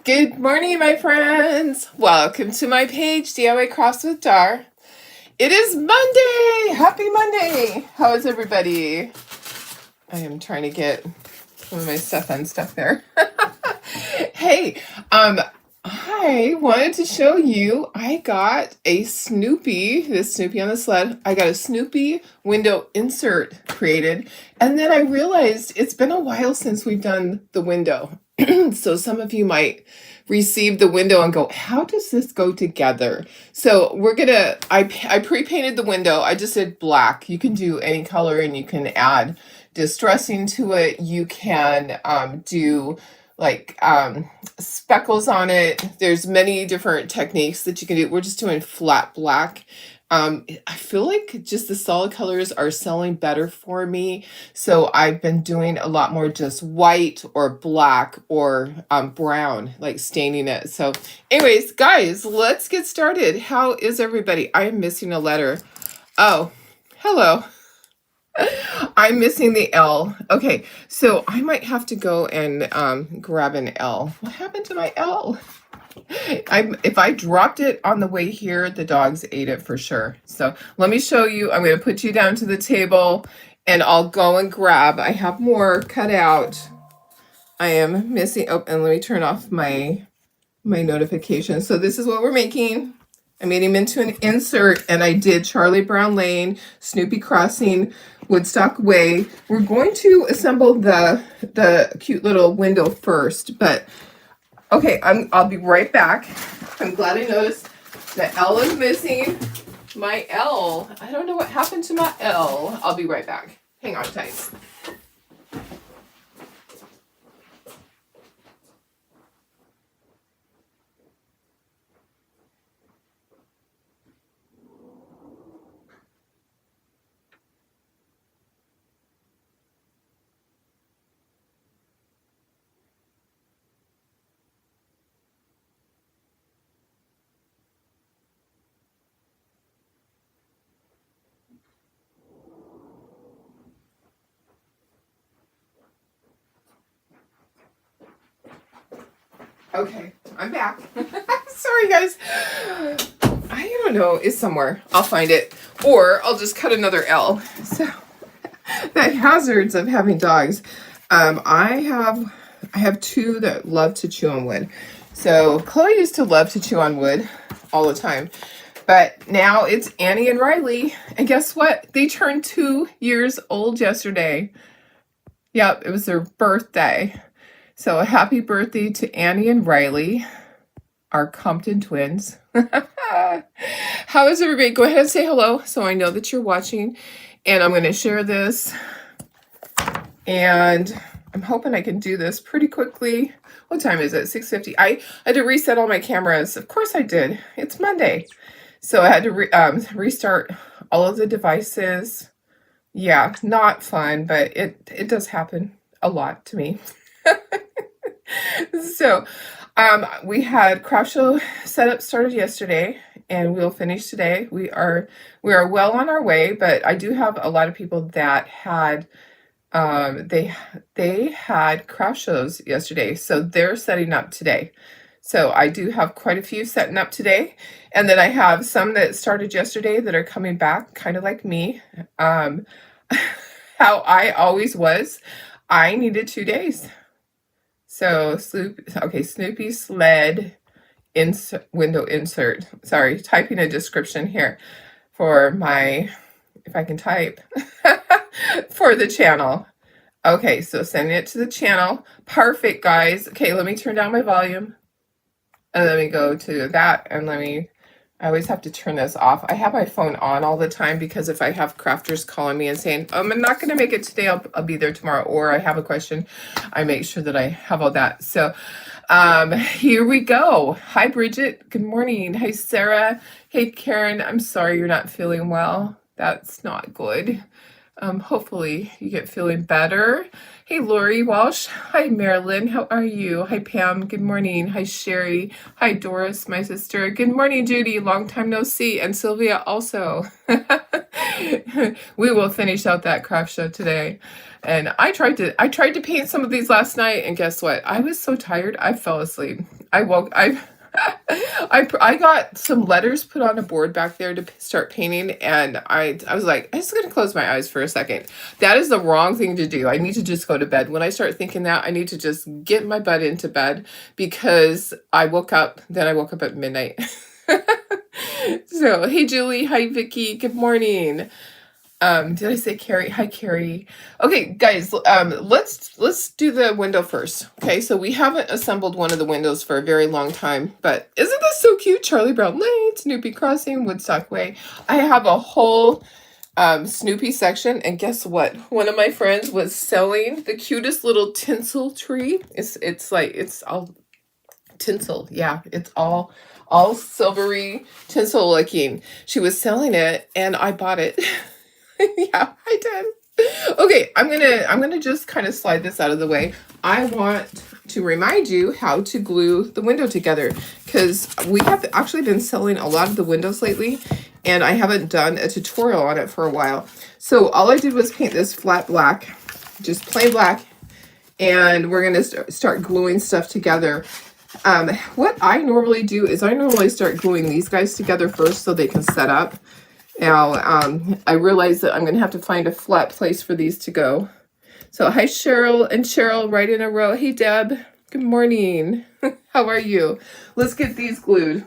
Good morning, my friends. Welcome to my page, DIY Crafts with Dar. It is Monday. Happy Monday. How is everybody? I am trying to get some of my stuff unstuck there. Hey, I wanted to show you, I got a Snoopy, this Snoopy on the sled. I got a Snoopy window insert created. And then I realized it's been a while since we've done the window. So some of you might receive the window and go, how does this go together? So we're gonna, I pre-painted the window. I just did black. You can do any color and you can add distressing to it. You can do like speckles on it. There's many different techniques that you can do. We're just doing flat black. I feel like just the solid colors are selling better for me. So I've been doing a lot more just white or black or brown, like staining it. So anyways, guys, let's get started. How is everybody? I'm missing a letter. Oh, hello. I'm missing the L. Okay, so I might have to go and grab an L. What happened to my L? If I dropped it on the way here, the dogs ate it for sure. So let me show you. I'm going to put you down to the table and I'll go and grab. I have more cut out. I am missing. Oh, and let me turn off my notifications. So this is what we're making. I made him into an insert and I did Charlie Brown Lane, Snoopy Crossing, Woodstock Way. We're going to assemble the cute little window first, but okay, I'll be right back. I'm glad I noticed the L is missing. My L, I don't know what happened to my L. I'll be right back. Hang on tight. Okay, I'm back. Sorry, guys. I don't know. It's somewhere. I'll find it. Or I'll just cut another L. So, the hazards of having dogs. I have two that love to chew on wood. So, Chloe used to love to chew on wood all the time. But now it's Annie and Riley. And guess what? They turned 2 years old yesterday. Yep, it was their birthday. So a happy birthday to Annie and Riley, our Compton twins. How is everybody? Go ahead and say hello so I know that you're watching. And I'm going to share this. And I'm hoping I can do this pretty quickly. What time is it? 6:50. I had to reset all my cameras. Of course I did. It's Monday. So I had to restart all of the devices. Yeah, not fun, but it does happen a lot to me. So we had craft show setup started yesterday and we'll finish today. We are well on our way, but I do have a lot of people that had they had craft shows yesterday, so they're setting up today. So I do have quite a few setting up today, and then I have some that started yesterday that are coming back, kind of like me. How I always was, I needed 2 days. So, Snoopy Sled window insert. Sorry, typing a description here for my, if I can type, for the channel. Okay, so sending it to the channel. Perfect, guys. Okay, let me turn down my volume. And let me go to that, and I always have to turn this off. I have my phone on all the time because if I have crafters calling me and saying, I'm not going to make it today, I'll be there tomorrow, or I have a question, I make sure that I have all that. So here we go. Hi, Bridget. Good morning. Hi, Sarah. Hey, Karen. I'm sorry you're not feeling well. That's not good. Hopefully you get feeling better. Hey, Lori Walsh. Hi, Marilyn. How are you? Hi, Pam. Good morning. Hi, Sherry. Hi, Doris, my sister. Good morning, Judy. Long time no see. And Sylvia also. We will finish out that craft show today. And I tried to paint some of these last night, and guess what? I was so tired, I fell asleep. I woke, I got some letters put on a board back there to start painting, and I was like, I'm just gonna close my eyes for a second. That is the wrong thing to do. I need to just go to bed. When I start thinking that, I need to just get my butt into bed, because I woke up at midnight. So, hey Julie, hi Vicky, good morning. Did I say Carrie? Hi, Carrie. Okay, guys, let's do the window first. Okay, so we haven't assembled one of the windows for a very long time, but isn't this so cute? Charlie Brown Lane, Snoopy Crossing, Woodstock Way. I have a whole Snoopy section, and guess what? One of my friends was selling the cutest little tinsel tree. It's like, it's all tinsel. Yeah, it's all silvery tinsel looking. She was selling it, and I bought it. Yeah, I did. Okay, I'm gonna just kind of slide this out of the way. I want to remind you how to glue the window together, because we have actually been selling a lot of the windows lately, and I haven't done a tutorial on it for a while. So all I did was paint this flat black, just plain black, and we're gonna start gluing stuff together. What I normally do is I normally start gluing these guys together first so they can set up. Now, I realize that I'm going to have to find a flat place for these to go. So, hi, Cheryl and Cheryl, right in a row. Hey, Deb. Good morning. How are you? Let's get these glued,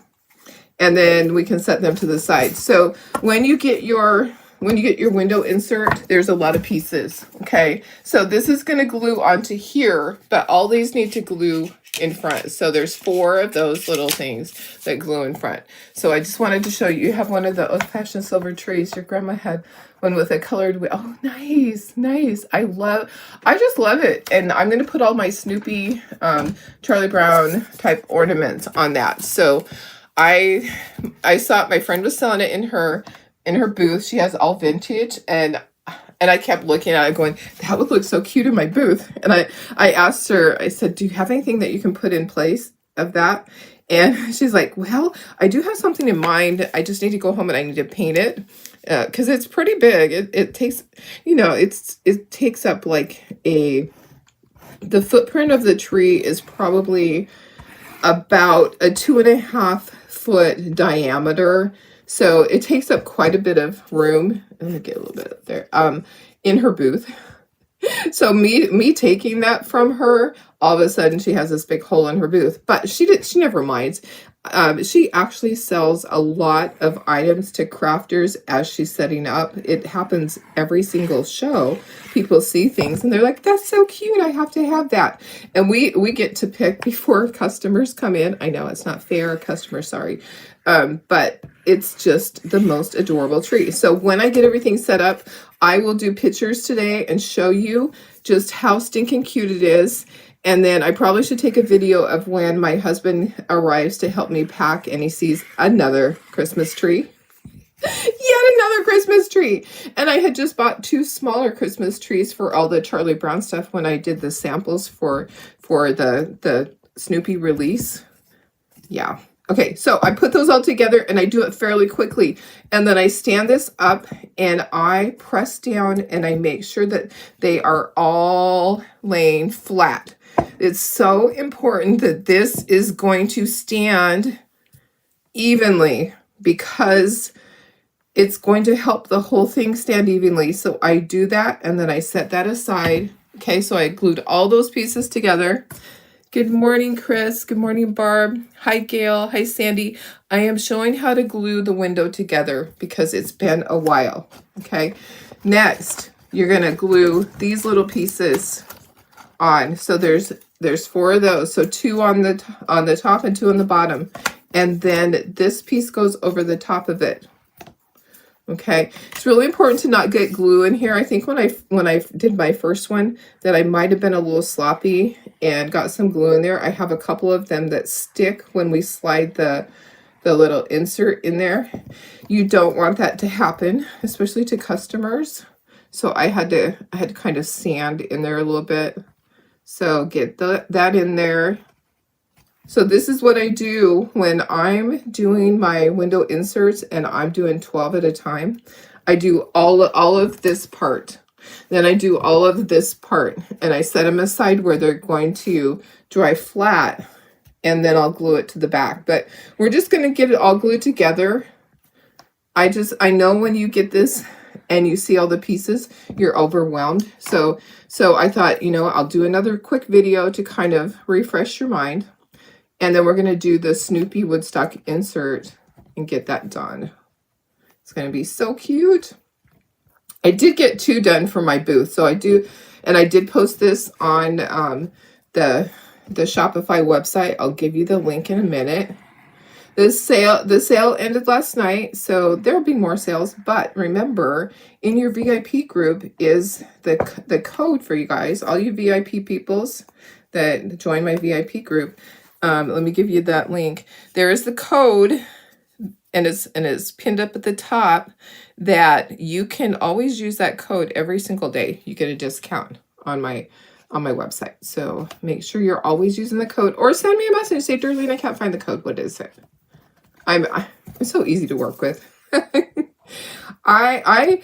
and then we can set them to the side. So, when you get your window insert, there's a lot of pieces. Okay, so this is going to glue onto here, but all these need to glue in front. So there's 4 of those little things that glue in front. So I just wanted to show you. You have one of the old-fashioned silver trees. Your grandma had one with a colored wheel. Oh, nice, nice. I just love it. And I'm going to put all my Snoopy, Charlie Brown type ornaments on that. So I saw my friend was selling it in her booth. She has all vintage, and I kept looking at it going, that would look so cute in my booth. And I asked her, I said, do you have anything that you can put in place of that? And she's like, well, I do have something in mind. I just need to go home and I need to paint it, because it's pretty big. It takes, it takes up like the footprint of the tree is probably about a 2.5 foot diameter. So it takes up quite a bit of room. Let me get a little bit up there. In her booth. So me taking that from her, all of a sudden she has this big hole in her booth. But she never minds. She actually sells a lot of items to crafters as she's setting up. It happens every single show. People see things and they're like, that's so cute, I have to have that. And we get to pick before customers come in. I know it's not fair, customers, sorry. But it's just the most adorable tree. So when I get everything set up, I will do pictures today and show you just how stinking cute it is. And then I probably should take a video of when my husband arrives to help me pack and he sees another Christmas tree. Yet another Christmas tree. And I had just bought 2 smaller Christmas trees for all the Charlie Brown stuff when I did the samples for the Snoopy release. Yeah. Okay, so I put those all together and I do it fairly quickly. And then I stand this up and I press down and I make sure that they are all laying flat. It's so important that this is going to stand evenly, because it's going to help the whole thing stand evenly. So I do that and then I set that aside. Okay, so I glued all those pieces together. Good morning, Chris. Good morning, Barb. Hi, Gail. Hi, Sandy. I am showing how to glue the window together because it's been a while. Okay. Next, you're going to glue these little pieces on. So there's 4 of those. So 2 on the top and 2 on the bottom. And then this piece goes over the top of it. Okay, it's really important to not get glue in here. I think when I did my first one that I might have been a little sloppy and got some glue in there. I have a couple of them that stick when we slide the little insert in there. You don't want that to happen, especially to customers. So I had to kind of sand in there a little bit. So get that in there. So this is what I do when I'm doing my window inserts and I'm doing 12 at a time. I do all of this part. Then I do all of this part and I set them aside where they're going to dry flat. and then I'll glue it to the back. But we're just going to get it all glued together. I know when you get this and you see all the pieces, you're overwhelmed. So I thought, you know, I'll do another quick video to kind of refresh your mind. And then we're going to do the Snoopy Woodstock insert and get that done. It's going to be so cute. I did get 2 done for my booth. So I did post this on the Shopify website. I'll give you the link in a minute. The sale ended last night, so there'll be more sales. But remember, in your VIP group is the code for you guys, all you VIP peoples that join my VIP group. Let me give you that link. There is the code, and it's pinned up at the top, that you can always use that code every single day. You get a discount on my website. So make sure you're always using the code, or send me a message. Say, Darlene, I can't find the code. What is it? I'm so easy to work with. I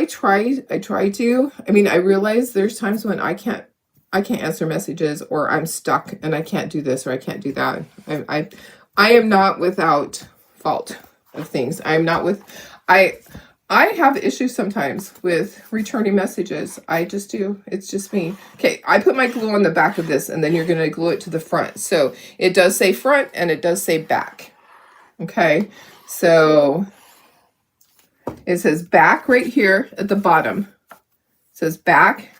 try to. I mean, I realize there's times when I can't answer messages, or I'm stuck and I can't do this or I can't do that. I am not without fault of things. I have issues sometimes with returning messages. I just do. It's just me. Okay, I put my glue on the back of this, and then you're going to glue it to the front. So it does say front and it does say back. Okay, so it says back right here at the bottom. It says back,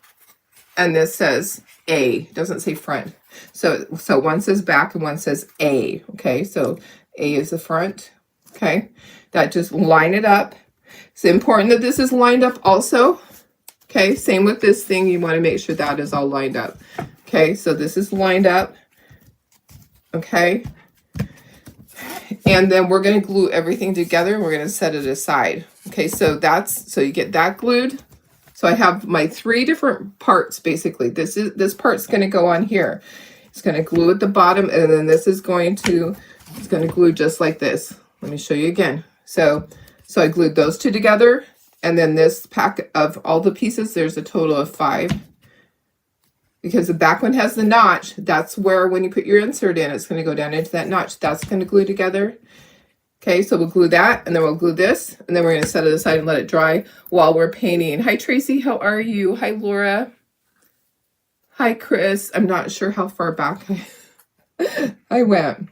and this says A. It doesn't say front. So one says back and one says A. Okay, so A is the front. Okay, that just line it up. It's important that this is lined up also. Okay, same with this thing. You want to make sure that is all lined up. Okay, so this is lined up. Okay. And then we're going to glue everything together, and we're going to set it aside. Okay, so you get that glued. So I have my 3 different parts, basically. This part's going to go on here. It's going to glue at the bottom, and then this is going to glue just like this. Let me show you again. So I glued those 2 together, and then this pack of all the pieces, there's a total of 5. Because the back one has the notch, that's where when you put your insert in, it's going to go down into that notch. That's going to glue together. Okay, so we'll glue that, and then we'll glue this, and then we're going to set it aside and let it dry while we're painting. Hi, Tracy. How are you? Hi, Laura. Hi, Chris. I'm not sure how far back I went.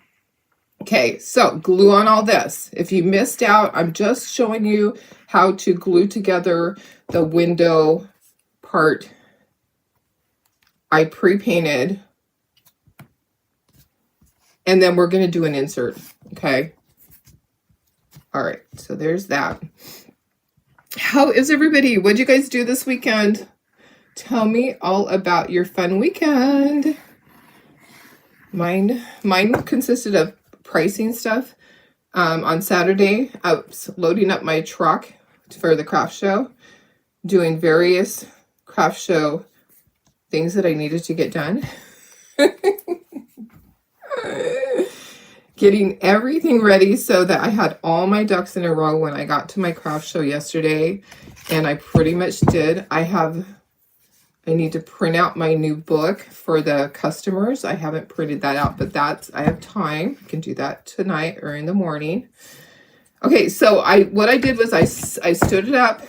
Okay, so glue on all this. If you missed out, I'm just showing you how to glue together the window part. I pre-painted, and then we're going to do an insert. Okay. All right. So there's that. How is everybody? What did you guys do this weekend? Tell me all about your fun weekend. Mine consisted of pricing stuff. On Saturday, I was loading up my truck for the craft show, doing various craft show things that I needed to get done. Getting everything ready so that I had all my ducks in a row when I got to my craft show yesterday. And I pretty much did. I need to print out my new book for the customers. I haven't printed that out, but I have time. I can do that tonight or in the morning. Okay, so what I did was I stood it up.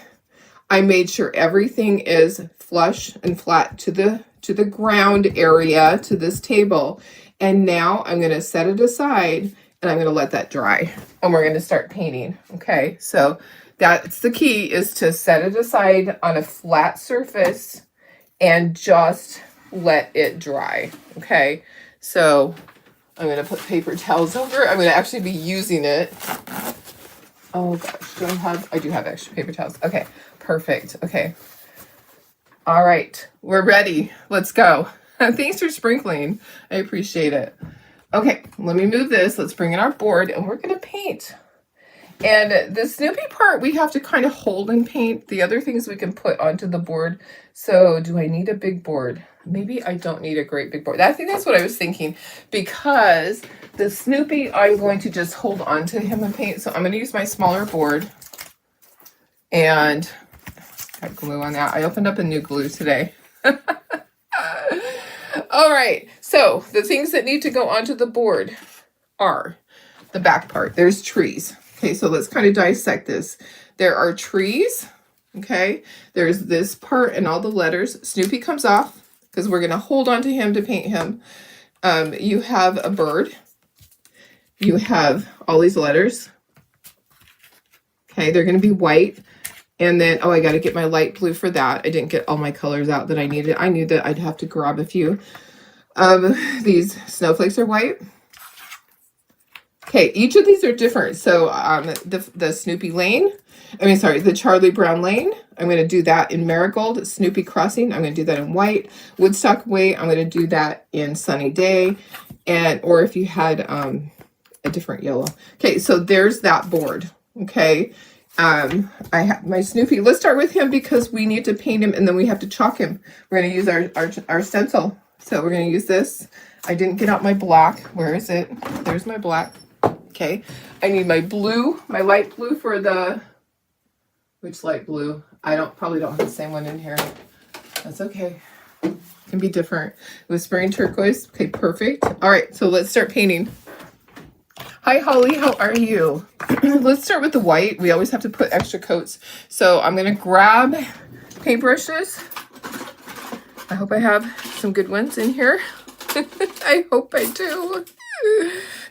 I made sure everything is flush and flat to the ground area, to this table. And now I'm going to set it aside, and I'm going to let that dry. And we're going to start painting. Okay, so that's the key, is to set it aside on a flat surface and just let it dry. Okay, so I'm going to put paper towels over. I'm going to actually be using it. Oh gosh, I do have extra paper towels. Okay, perfect. Okay. All right, we're ready. Let's go. Thanks for sprinkling. I appreciate it. Okay, let me move this. Let's bring in our board, and we're going to paint. And the Snoopy part, we have to kind of hold and paint. The other things we can put onto the board. So do I need a big board? Maybe I don't need a great big board. I think that's what I was thinking, because the Snoopy, I'm going to just hold on to him and paint. So I'm going to use my smaller board, and got glue on that. I opened up a new glue today. All right, So the things that need to go onto the board are the back part. There's trees. Okay, so let's kind of dissect this. There are trees. Okay, there's this part and all the letters. Snoopy comes off because we're going to hold on to him to paint him. You have a bird. You have all these letters. Okay, they're going to be white. And then, oh, I got to get my light blue for that. I didn't get all my colors out that I needed. I knew that I'd have to grab a few. These snowflakes are white. Okay, each of these are different. So the Snoopy Lane, the Charlie Brown Lane, I'm going to do that in Marigold. Snoopy Crossing, I'm going to do that in white. Woodstock Way, I'm going to do that in Sunny Day. Or if you had a different yellow. Okay, so there's that board. Okay, I have my Snoopy. Let's start with him because we need to paint him and then we have to chalk him. We're going to use our stencil. So we're going to use this. I didn't get out my black. Where is it? There's my black. Okay, I need my blue, my light blue for the, which light blue? I probably don't have the same one in here. That's okay. It can be different. Whispering turquoise. Okay, perfect. All right, so let's start painting. Hi, Holly. How are you? Let's start with the white. We always have to put extra coats. So I'm going to grab paintbrushes. I hope I have some good ones in here. I hope I do.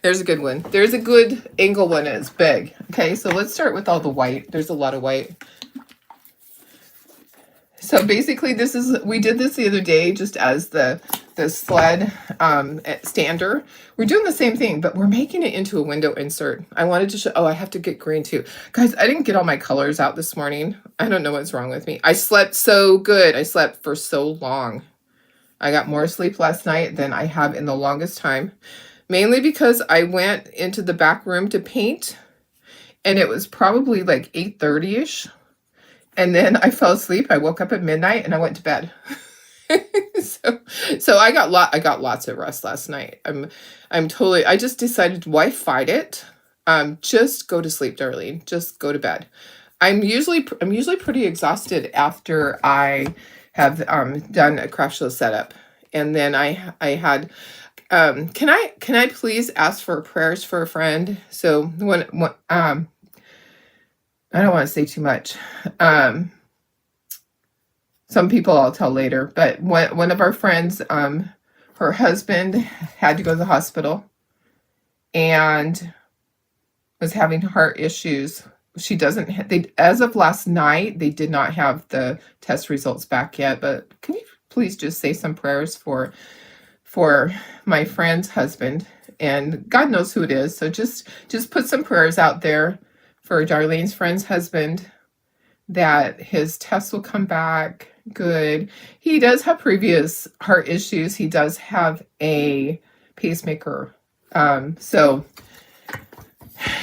There's a good one. There's a good angle one and it's big. Okay, so let's start with all the white. There's a lot of white. So basically we did this the other day just as the sled stander. We're doing the same thing, but we're making it into a window insert. I wanted to show, oh, I have to get green too. Guys, I didn't get all my colors out this morning. I don't know what's wrong with me. I slept so good. I slept for so long. I got more sleep last night than I have in the longest time. Mainly because I went into the back room to paint and it was probably like 8:30ish. And then I fell asleep. I woke up at midnight and I went to bed. so I got lots of rest last night. I just decided, why fight it? Just go to sleep, darling. Just go to bed. I'm usually pretty exhausted after I have done a craft show setup. And then I had can I please ask for prayers for a friend? So when I don't want to say too much. Some people I'll tell later, but one of our friends, her husband had to go to the hospital and was having heart issues. As of last night, they did not have the test results back yet, but can you please just say some prayers for my friend's husband? And God knows who it is. So just put some prayers out there for Darlene's friend's husband, that his tests will come back good. He does have previous heart issues. He does have a pacemaker. So,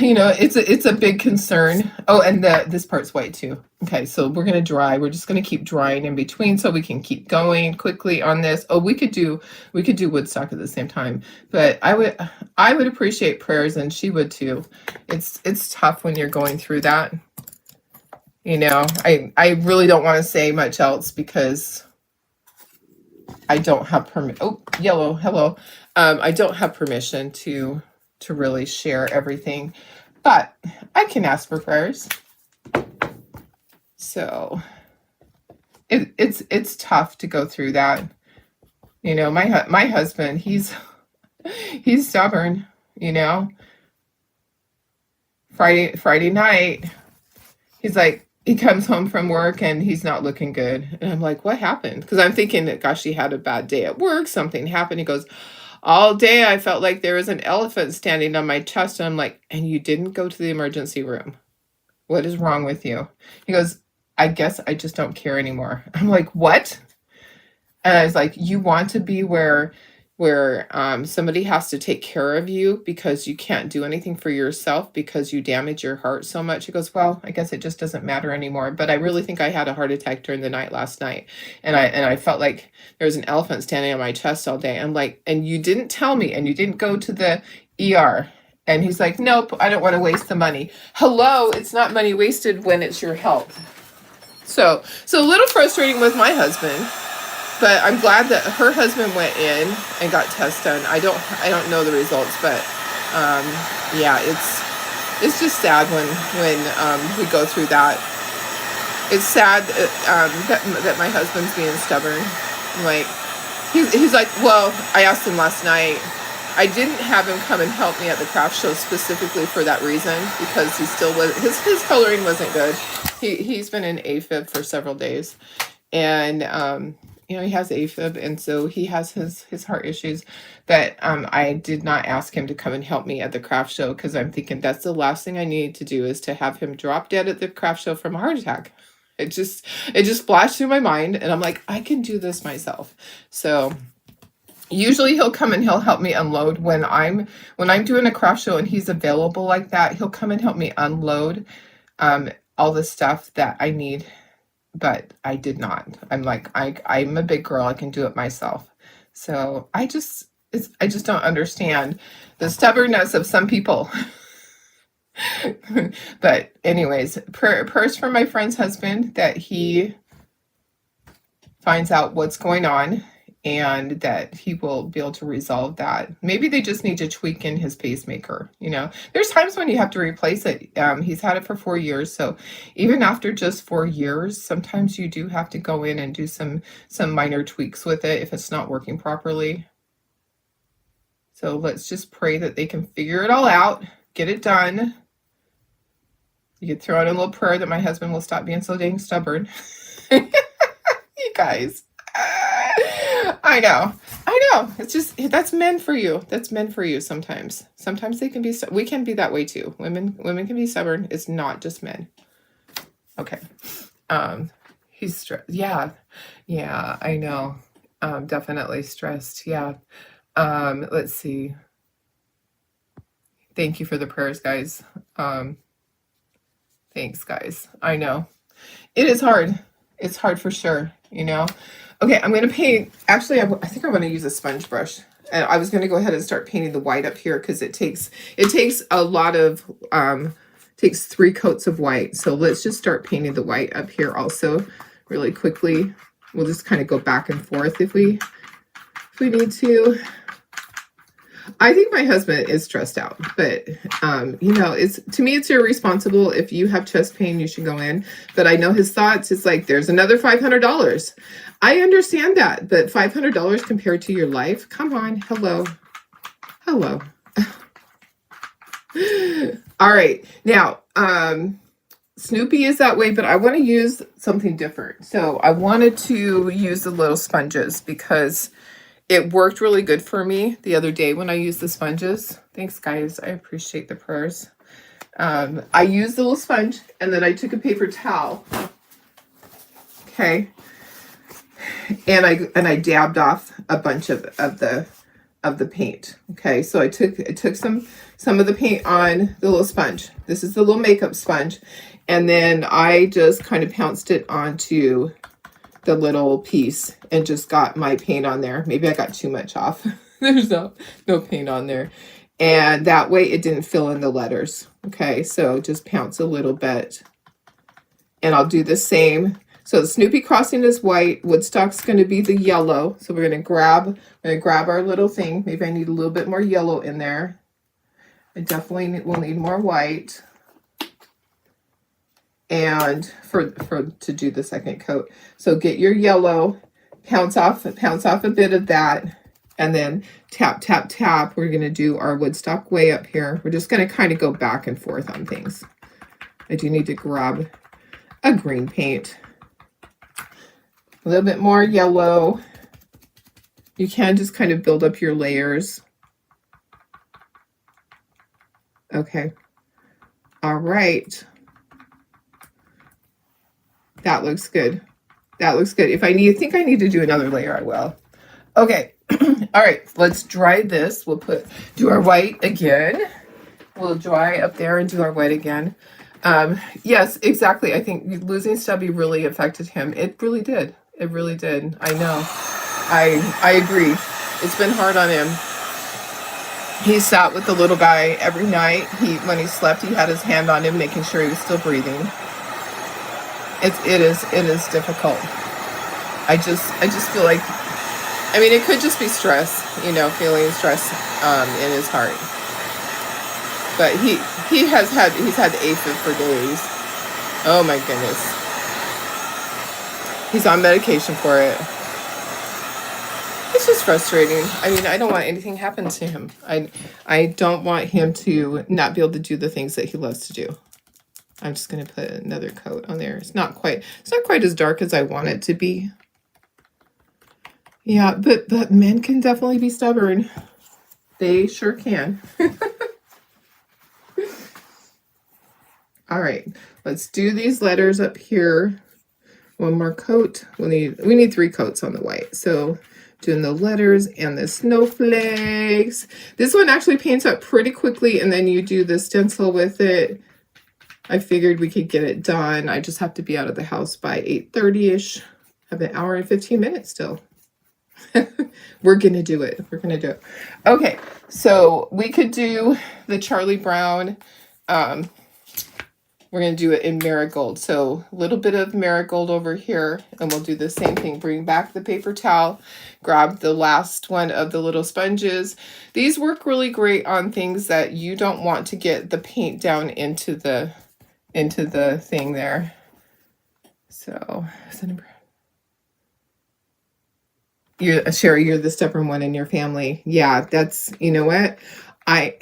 it's a big concern. Oh, and this part's white too. Okay, so we're going to dry. We're just going to keep drying in between so we can keep going quickly on this. Oh, we could do Woodstock at the same time, but I would appreciate prayers, and she would too. It's tough when you're going through that. I really don't want to say much else because I don't have permission. Oh, yellow, hello. I don't have permission to really share everything, but I can ask for prayers. So it's tough to go through that. My husband, he's stubborn. Friday night, he's like, he comes home from work and he's not looking good, and I'm like, what happened? Because I'm thinking that, gosh, he had a bad day at work. Something happened. He goes, all day I felt like there was an elephant standing on my chest. And I'm like, and you didn't go to the emergency room? What is wrong with you? He goes, I guess I just don't care anymore. I'm like, what? And I was like, you want to be where somebody has to take care of you because you can't do anything for yourself because you damage your heart so much? He goes, well, I guess it just doesn't matter anymore. But I really think I had a heart attack during the night last night. And I felt like there was an elephant standing on my chest all day. I'm like, and you didn't tell me, and you didn't go to the ER. And he's like, nope, I don't want to waste the money. Hello, it's not money wasted when it's your health. So a little frustrating with my husband. but I'm glad that her husband went in and got tests done. I don't know the results, but yeah, it's just sad when we go through that. It's sad that my husband's being stubborn. Like he's like, well, I asked him last night. I didn't have him come and help me at the craft show specifically for that reason, because he still was his coloring wasn't good. He's been in AFib for several days, and you know, he has AFib, and so he has his heart issues. But I did not ask him to come and help me at the craft show, because I'm thinking that's the last thing I need to do, is to have him drop dead at the craft show from a heart attack. It just flashed through my mind, and I'm like, I can do this myself. So usually he'll come and he'll help me unload when I'm doing a craft show and he's available like that. He'll come and help me unload all the stuff that I need, but I did not. I'm like, I'm a big girl. I can do it myself. So I just don't understand the stubbornness of some people. But anyways, prayers for my friend's husband, that he finds out what's going on and that he will be able to resolve that. Maybe they just need to tweak in his pacemaker. You know, there's times when you have to replace it. He's had it for 4 years. So even after just 4 years, sometimes you do have to go in and do some minor tweaks with it if it's not working properly. So let's just pray that they can figure it all out, get it done. You could throw in a little prayer that my husband will stop being so dang stubborn. You guys. I know. It's just, that's men for you. That's men for you sometimes. Sometimes they can be, we can be that way too. Women can be stubborn. It's not just men. Okay. He's stressed. Yeah, I know. Definitely stressed. Yeah. Let's see. Thank you for the prayers, guys. Thanks, guys. I know. It is hard. It's hard for sure, you know. Okay, I'm going to paint. Actually, I think I'm going to use a sponge brush. And I was going to go ahead and start painting the white up here, because it takes a lot of, takes 3 coats of white. So let's just start painting the white up here also really quickly. We'll just kind of go back and forth if we need to. I think my husband is stressed out, but, you know, to me, it's irresponsible. If you have chest pain, you should go in. But I know his thoughts. It's like, there's another $500. I understand that, but $500 compared to your life? Come on. Hello. All right. Now, Snoopy is that way, but I want to use something different. So I wanted to use the little sponges, because it worked really good for me the other day when I used the sponges. Thanks, guys. I appreciate the prayers. I used the little sponge, and then I took a paper towel. Okay. And I dabbed off a bunch of the paint. Okay. So I took some of the paint on the little sponge. This is the little makeup sponge. And then I just kind of pounced it onto the little piece and just got my paint on there. Maybe I got too much off. There's no paint on there. And that way it didn't fill in the letters. Okay, so just pounce a little bit. And I'll do the same. So Snoopy Crossing is white. Woodstock's going to be the yellow. So we're going to grab our little thing. Maybe I need a little bit more yellow in there. I definitely will need more white. And to do the second coat. So get your yellow, pounce off a bit of that, and then tap, tap, tap. We're going to do our Woodstock way up here. We're just going to kind of go back and forth on things. I do need to grab a green paint. A little bit more yellow. You can just kind of build up your layers. Okay. All right. That looks good. That looks good. If I think I need to do another layer, I will. Okay. All right. Let's dry this. We'll do our white again. We'll dry up there and do our white again. Yes, exactly. I think losing Stubby really affected him. It really did. It really did. I know. I agree. It's been hard on him. He sat with the little guy every night. When he slept, he had his hand on him, making sure he was still breathing. It is difficult. I just feel like, I mean, it could just be stress, feeling stress in his heart. But he's had AFib for days. Oh my goodness. He's on medication for it. It's just frustrating. I mean, I don't want anything happen to him. I don't want him to not be able to do the things that he loves to do. I'm just going to put another coat on there. It's not quite as dark as I want it to be. Yeah, but men can definitely be stubborn. They sure can. All right, let's do these letters up here. One more coat. We need 3 coats on the white. So doing the letters and the snowflakes. This one actually paints up pretty quickly, and then you do the stencil with it. I figured we could get it done. I just have to be out of the house by 8:30-ish. Have an hour and 15 minutes still. We're going to do it. We're going to do it. Okay, so we could do the Charlie Brown. We're going to do it in marigold. So a little bit of marigold over here, and we'll do the same thing. Bring back the paper towel, grab the last one of the little sponges. These work really great on things that you don't want to get the paint down into the thing there. So, Sherry, you're the stubborn one in your family. Yeah, that's, you know what? I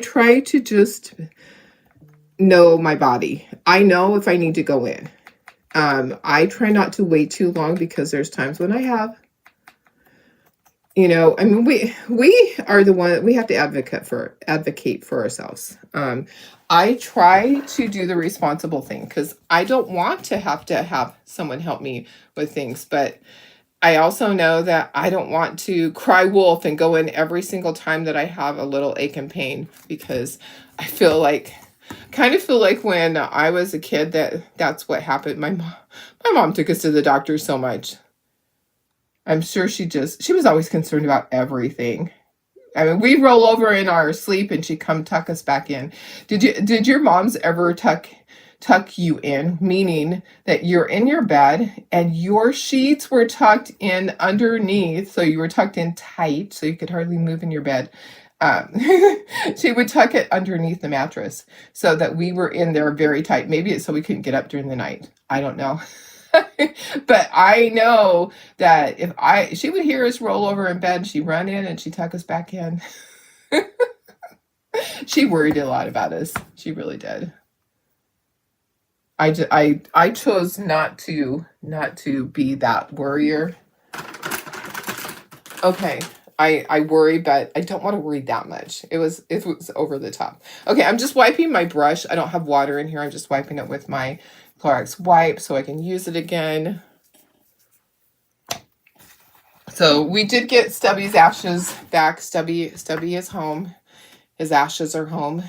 try to just know my body. I know if I need to go in. I try not to wait too long, because there's times when I have, I mean, we are the one, we have to advocate for ourselves. I try to do the responsible thing, because I don't want to have someone help me with things, but I also know that I don't want to cry wolf and go in every single time that I have a little ache and pain, because I kind of feel like when I was a kid that's what happened. My mom took us to the doctor so much. I'm sure she was always concerned about everything. I mean, we roll over in our sleep and she'd come tuck us back in. Did your moms ever tuck you in, meaning that you're in your bed and your sheets were tucked in underneath, so you were tucked in tight so you could hardly move in your bed? She would tuck it underneath the mattress so that we were in there very tight. Maybe it's so we couldn't get up during the night. I don't know. But I know that if she would hear us roll over in bed, she'd run in and she'd tuck us back in. She worried a lot about us. She really did. I chose not to be that worrier. Okay. I worry, but I don't want to worry that much. It was over the top. Okay, I'm just wiping my brush. I don't have water in here. I'm just wiping it with my Clorox wipe so I can use it again. So we did get Stubby's ashes back. Stubby is home. His ashes are home.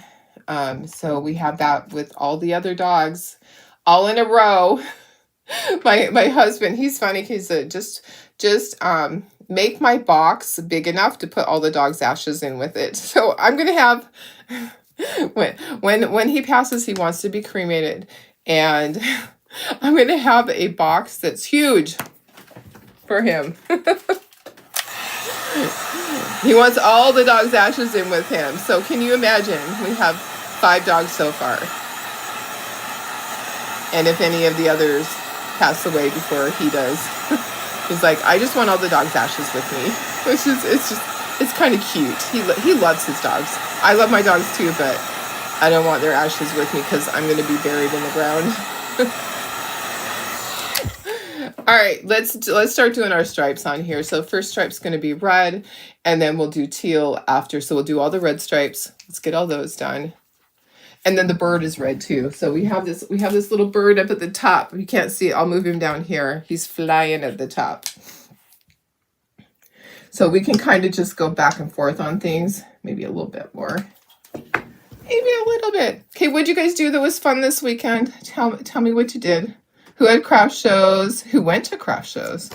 So we have that with all the other dogs all in a row. My husband, he's funny. He's just make my box big enough to put all the dog's ashes in with it. So I'm gonna have when he passes, he wants to be cremated, and I'm gonna have a box that's huge for him. He wants all the dog's ashes in with him. So can you imagine? We have 5 dogs so far, and if any of the others pass away before he does. He's like, I just want all the dog's ashes with me, which is, it's kind of cute. He loves his dogs. I love my dogs too, but I don't want their ashes with me because I'm going to be buried in the ground. All right, let's start doing our stripes on here. So first stripe's going to be red, and then we'll do teal after. So we'll do all the red stripes. Let's get all those done. And then the bird is red too. So we have this little bird up at the top. You can't see it. I'll move him down here. He's flying at the top. So we can kind of just go back and forth on things. Maybe a little bit more. Maybe a little bit. Okay, what'd you guys do that was fun this weekend? Tell me what you did. Who had craft shows? Who went to craft shows?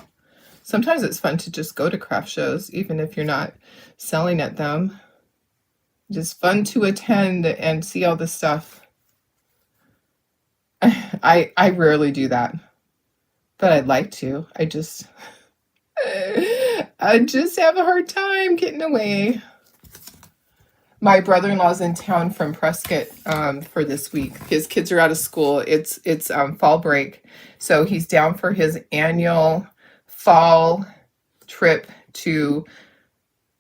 Sometimes it's fun to just go to craft shows, even if you're not selling at them. Just fun to attend and see all this stuff. I rarely do that. but I'd like to. I just have a hard time getting away. My brother-in-law's in town from Prescott for this week. His kids are out of school. It's fall break, so he's down for his annual fall trip to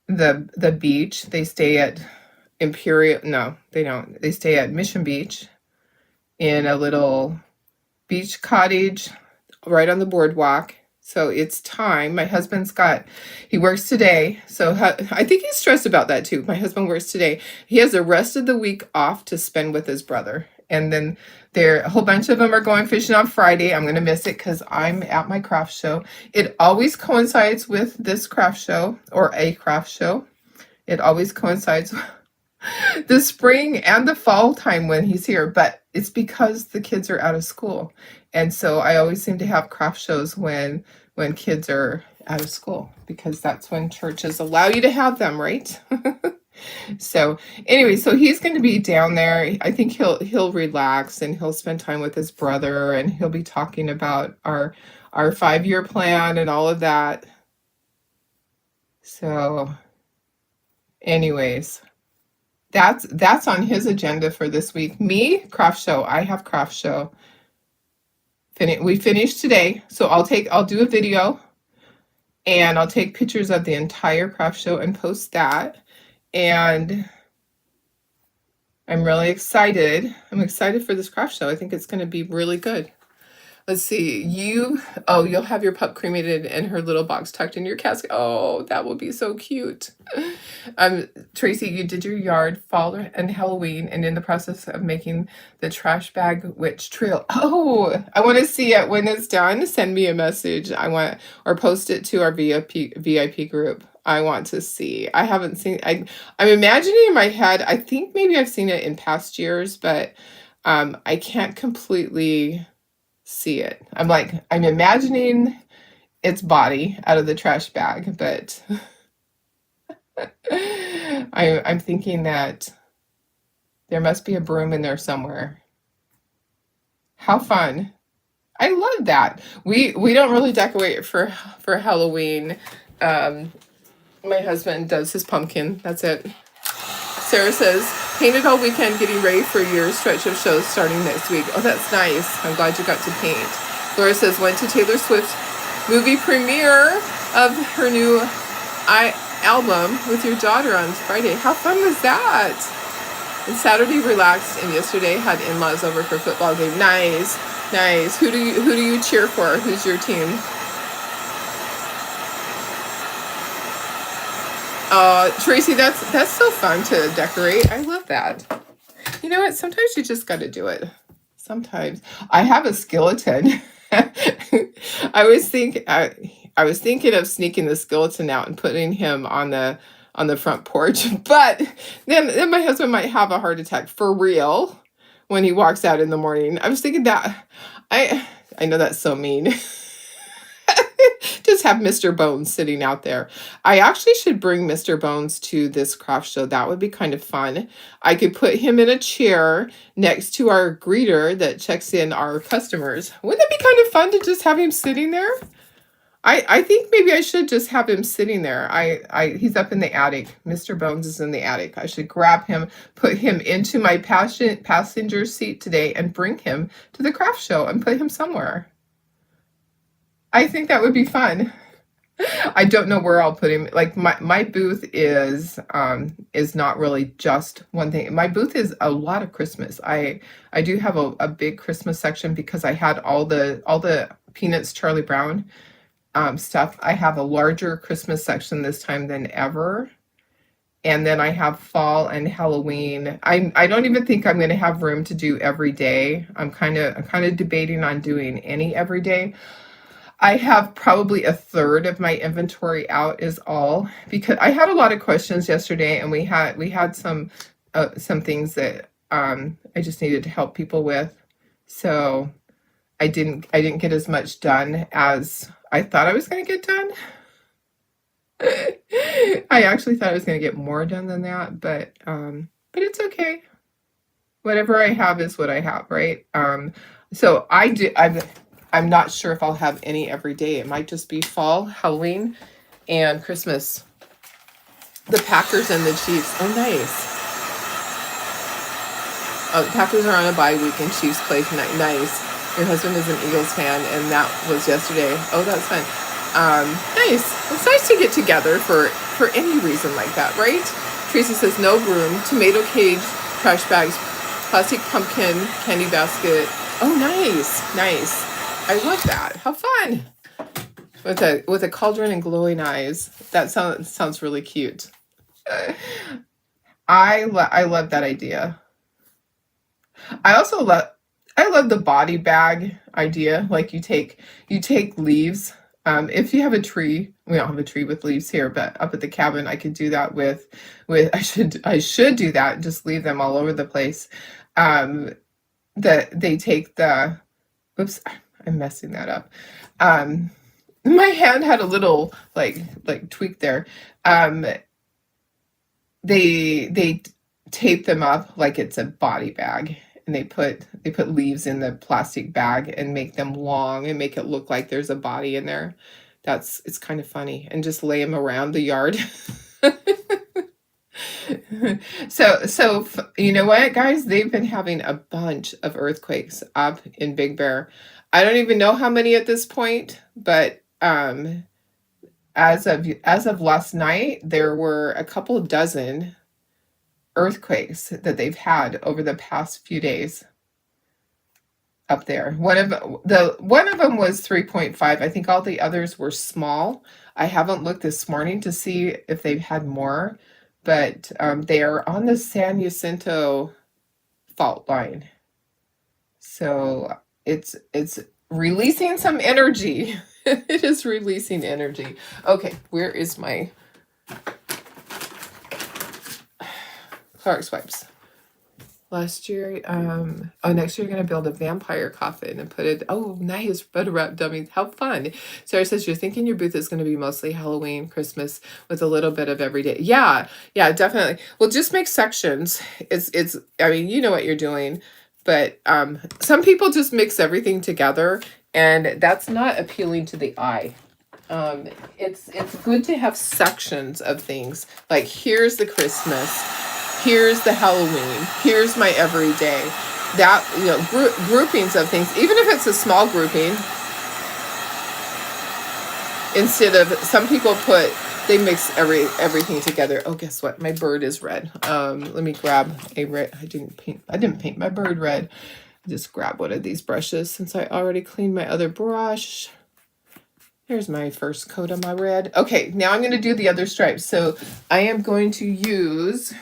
the beach. They stay at Imperial. No, they don't. They stay at Mission Beach in a little beach cottage right on the boardwalk. So it's time. My husband's he works today. So I think he's stressed about that too. My husband works today. He has the rest of the week off to spend with his brother. And then a whole bunch of them are going fishing on Friday. I'm going to miss it because I'm at my craft show. It always coincides with this craft show or a craft show. It always coincides the spring and the fall time when he's here, but it's because the kids are out of school. And so I always seem to have craft shows when kids are out of school, because that's when churches allow you to have them, right? So anyway, so he's going to be down there. I think he'll relax and he'll spend time with his brother, and he'll be talking about our 5-year plan and all of that. So anyways, that's on his agenda for this week. Me, craft show. I have craft show. We finished today, so I'll do a video, and I'll take pictures of the entire craft show and post that. And I'm really excited. I'm excited for this craft show. I think it's going to be really good. Let's see. You'll have your pup cremated and her little box tucked in your casket. Oh, that will be so cute. Tracy, you did your yard fall and Halloween, and in the process of making the trash bag witch trail. Oh, I want to see it when it's done. Send me a message. Or post it to our VIP group. I want to see. I haven't seen. I'm imagining in my head. I think maybe I've seen it in past years, but I can't completely see it. I'm imagining its body out of the trash bag, but I'm thinking that there must be a broom in there somewhere. How fun. I love that. We don't really decorate for Halloween. My husband does his pumpkin. That's it. Sarah says, painted all weekend getting ready for your stretch of shows starting next week. Oh, that's nice. I'm glad you got to paint. Laura says, went to Taylor Swift's movie premiere of her new album with your daughter on Friday. How fun was that? And Saturday relaxed, and yesterday had in-laws over for football game. Nice. Who do you cheer for? Who's your team? Tracy, that's so fun to decorate. I love that. You know what? Sometimes you just got to do it. Sometimes. I have a skeleton. I was thinking of sneaking the skeleton out and putting him on the front porch, but then my husband might have a heart attack for real when he walks out in the morning. I was thinking that I know that's so mean. Just have Mr. Bones sitting out there. I actually should bring Mr. Bones to this craft show. That would be kind of fun. I could put him in a chair next to our greeter that checks in our customers. Wouldn't that be kind of fun to just have him sitting there? I think maybe I should just have him sitting there. He's up in the attic. Mr. Bones is in the attic. I should grab him, put him into my passenger seat today, and bring him to the craft show and put him somewhere. I think that would be fun. I don't know where I'll put him. Like my booth is not really just one thing. My booth is a lot of Christmas. I do have a big Christmas section because I had all the Peanuts Charlie Brown stuff. I have a larger Christmas section this time than ever. And then I have fall and Halloween. I don't even think I'm going to have room to do every day. I'm kind of debating on doing any every day. I have probably a third of my inventory out is all, because I had a lot of questions yesterday, and we had some things that I just needed to help people with. So I didn't get as much done as I thought I was going to get done. I actually thought I was going to get more done than that, but it's okay. Whatever I have is what I have, right? So I'm not sure if I'll have any every day. It might just be fall, Halloween, and Christmas. The Packers and the Chiefs. Oh, nice. Oh, the Packers are on a bye week and Chiefs play tonight. Nice. Your husband is an Eagles fan, and that was yesterday. Oh, that's fun. Nice. It's nice to get together for any reason like that, right? Tracy says no broom, tomato cage, trash bags, plastic pumpkin, candy basket. Oh, nice, nice. I love that. How fun! With a cauldron and glowing eyes. That sounds really cute. I love that idea. I love the body bag idea. Like you take leaves. If you have a tree, we don't have a tree with leaves here, but up at the cabin, I could do that with I should do that. Just leave them all over the place. That they take the. Oops, I'm messing that up. My hand had a little like tweak there. They tape them up like it's a body bag, and they put leaves in the plastic bag and make them long and make it look like there's a body in there. It's kind of funny, and just lay them around the yard. So you know what, guys? They've been having a bunch of earthquakes up in Big Bear. I don't even know how many at this point, but as of last night, there were a couple dozen earthquakes that they've had over the past few days up there. One of them was 3.5. I think all the others were small. I haven't looked this morning to see if they've had more, but they are on the San Jacinto fault line. So it's releasing some energy. It is releasing energy. Okay, where is my Clorox wipes? Last year, next year you're going to build a vampire coffin and put it, oh, nice, butter wrap dummies. How fun. Sarah says, you're thinking your booth is going to be mostly Halloween, Christmas, with a little bit of every day. Yeah, definitely. Well, just make sections. I mean, you know what you're doing, but some people just mix everything together, and that's not appealing to the eye. It's good to have sections of things. Like, here's the Christmas. Here's the Halloween. Here's my everyday. That, groupings of things, even if it's a small grouping, instead of, some people they mix everything together. Oh, guess what? My bird is red. Let me grab a red. I didn't paint my bird red. Just grab one of these brushes since I already cleaned my other brush. Here's my first coat of my red. Okay, now I'm going to do the other stripes. So I am going to use,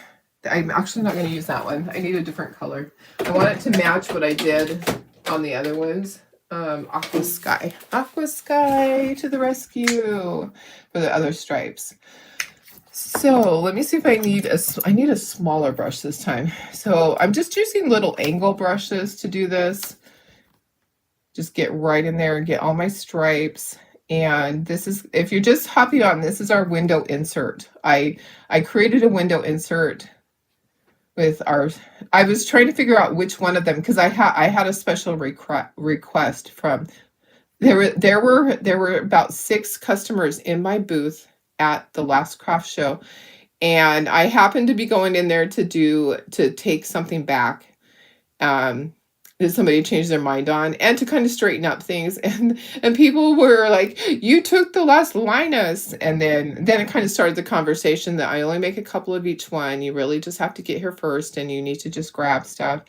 I'm actually not going to use that one. I need a different color. I want it to match what I did on the other ones. Aqua Sky. Aqua Sky to the rescue for the other stripes. So let me see if I need a smaller brush this time. So I'm just using little angle brushes to do this. Just get right in there and get all my stripes. And this is, if you're just hopping on, this is our window insert. I created a window insert with I was trying to figure out which one of them, because I had a special request from, there were about 6 customers in my booth at the last craft show, and I happened to be going in there to take something back that somebody changed their mind on, and to kind of straighten up things, and people were like, you took the last Linus, and then it kind of started the conversation that I only make a couple of each one. You really just have to get here first, and you need to just grab stuff.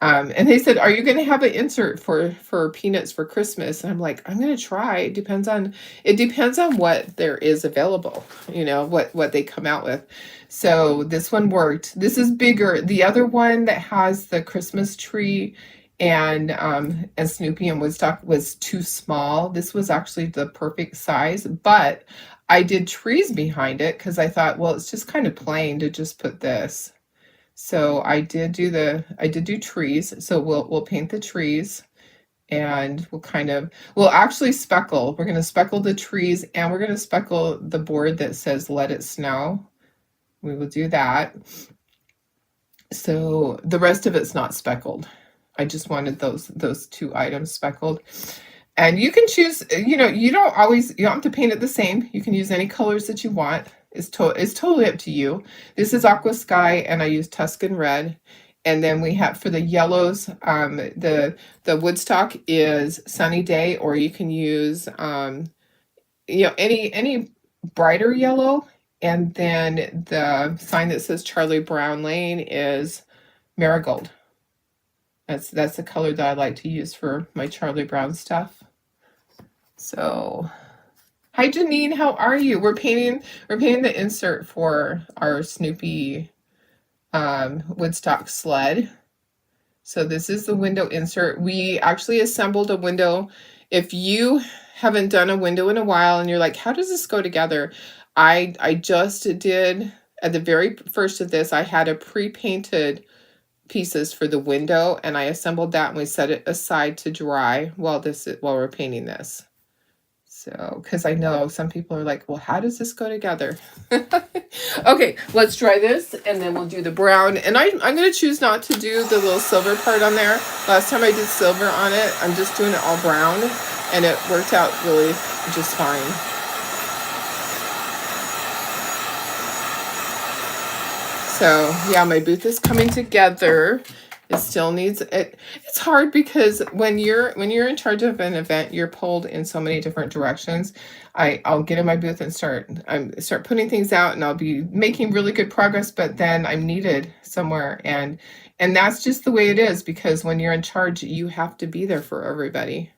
And they said, are you going to have an insert for peanuts for Christmas? And I'm like, I'm going to try. It depends on what there is available, what they come out with. So this one worked. This is bigger. The other one that has the Christmas tree and Snoopy and Woodstock was too small. This was actually the perfect size, but I did trees behind it because I thought, well, it's just kind of plain to just put this. So I did do trees. So we'll paint the trees, and we'll actually speckle. We're going to speckle the trees, and we're going to speckle the board that says "Let It Snow." We will do that. So the rest of it's not speckled. I just wanted those 2 items speckled. And you can choose, you know, you don't have to paint it the same. You can use any colors that you want. It's totally up to you. This is Aqua Sky, and I use Tuscan Red. And then we have for the yellows, the Woodstock is Sunny Day, or you can use, you know, any brighter yellow. And then the sign that says Charlie Brown Lane is Marigold. That's the color that I like to use for my Charlie Brown stuff. So, hi Janine, how are you? We're painting the insert for our Snoopy Woodstock sled. So this is the window insert. We actually assembled a window. If you haven't done a window in a while and you're like, how does this go together? I just did, at the very first of this, I had a pre-painted pieces for the window, and I assembled that and we set it aside to dry while we're painting this. So, because I know some people are like, well, how does this go together? Okay, let's try this, and then we'll do the brown. And I'm going to choose not to do the little silver part on there. Last time I did silver on it, I'm just doing it all brown, and it worked out really just fine. So, yeah, my booth is coming together. It still needs it. It's hard because when you're in charge of an event, you're pulled in so many different directions. I'll get in my booth and start putting things out, and I'll be making really good progress, but then I'm needed somewhere, and that's just the way it is, because when you're in charge, you have to be there for everybody.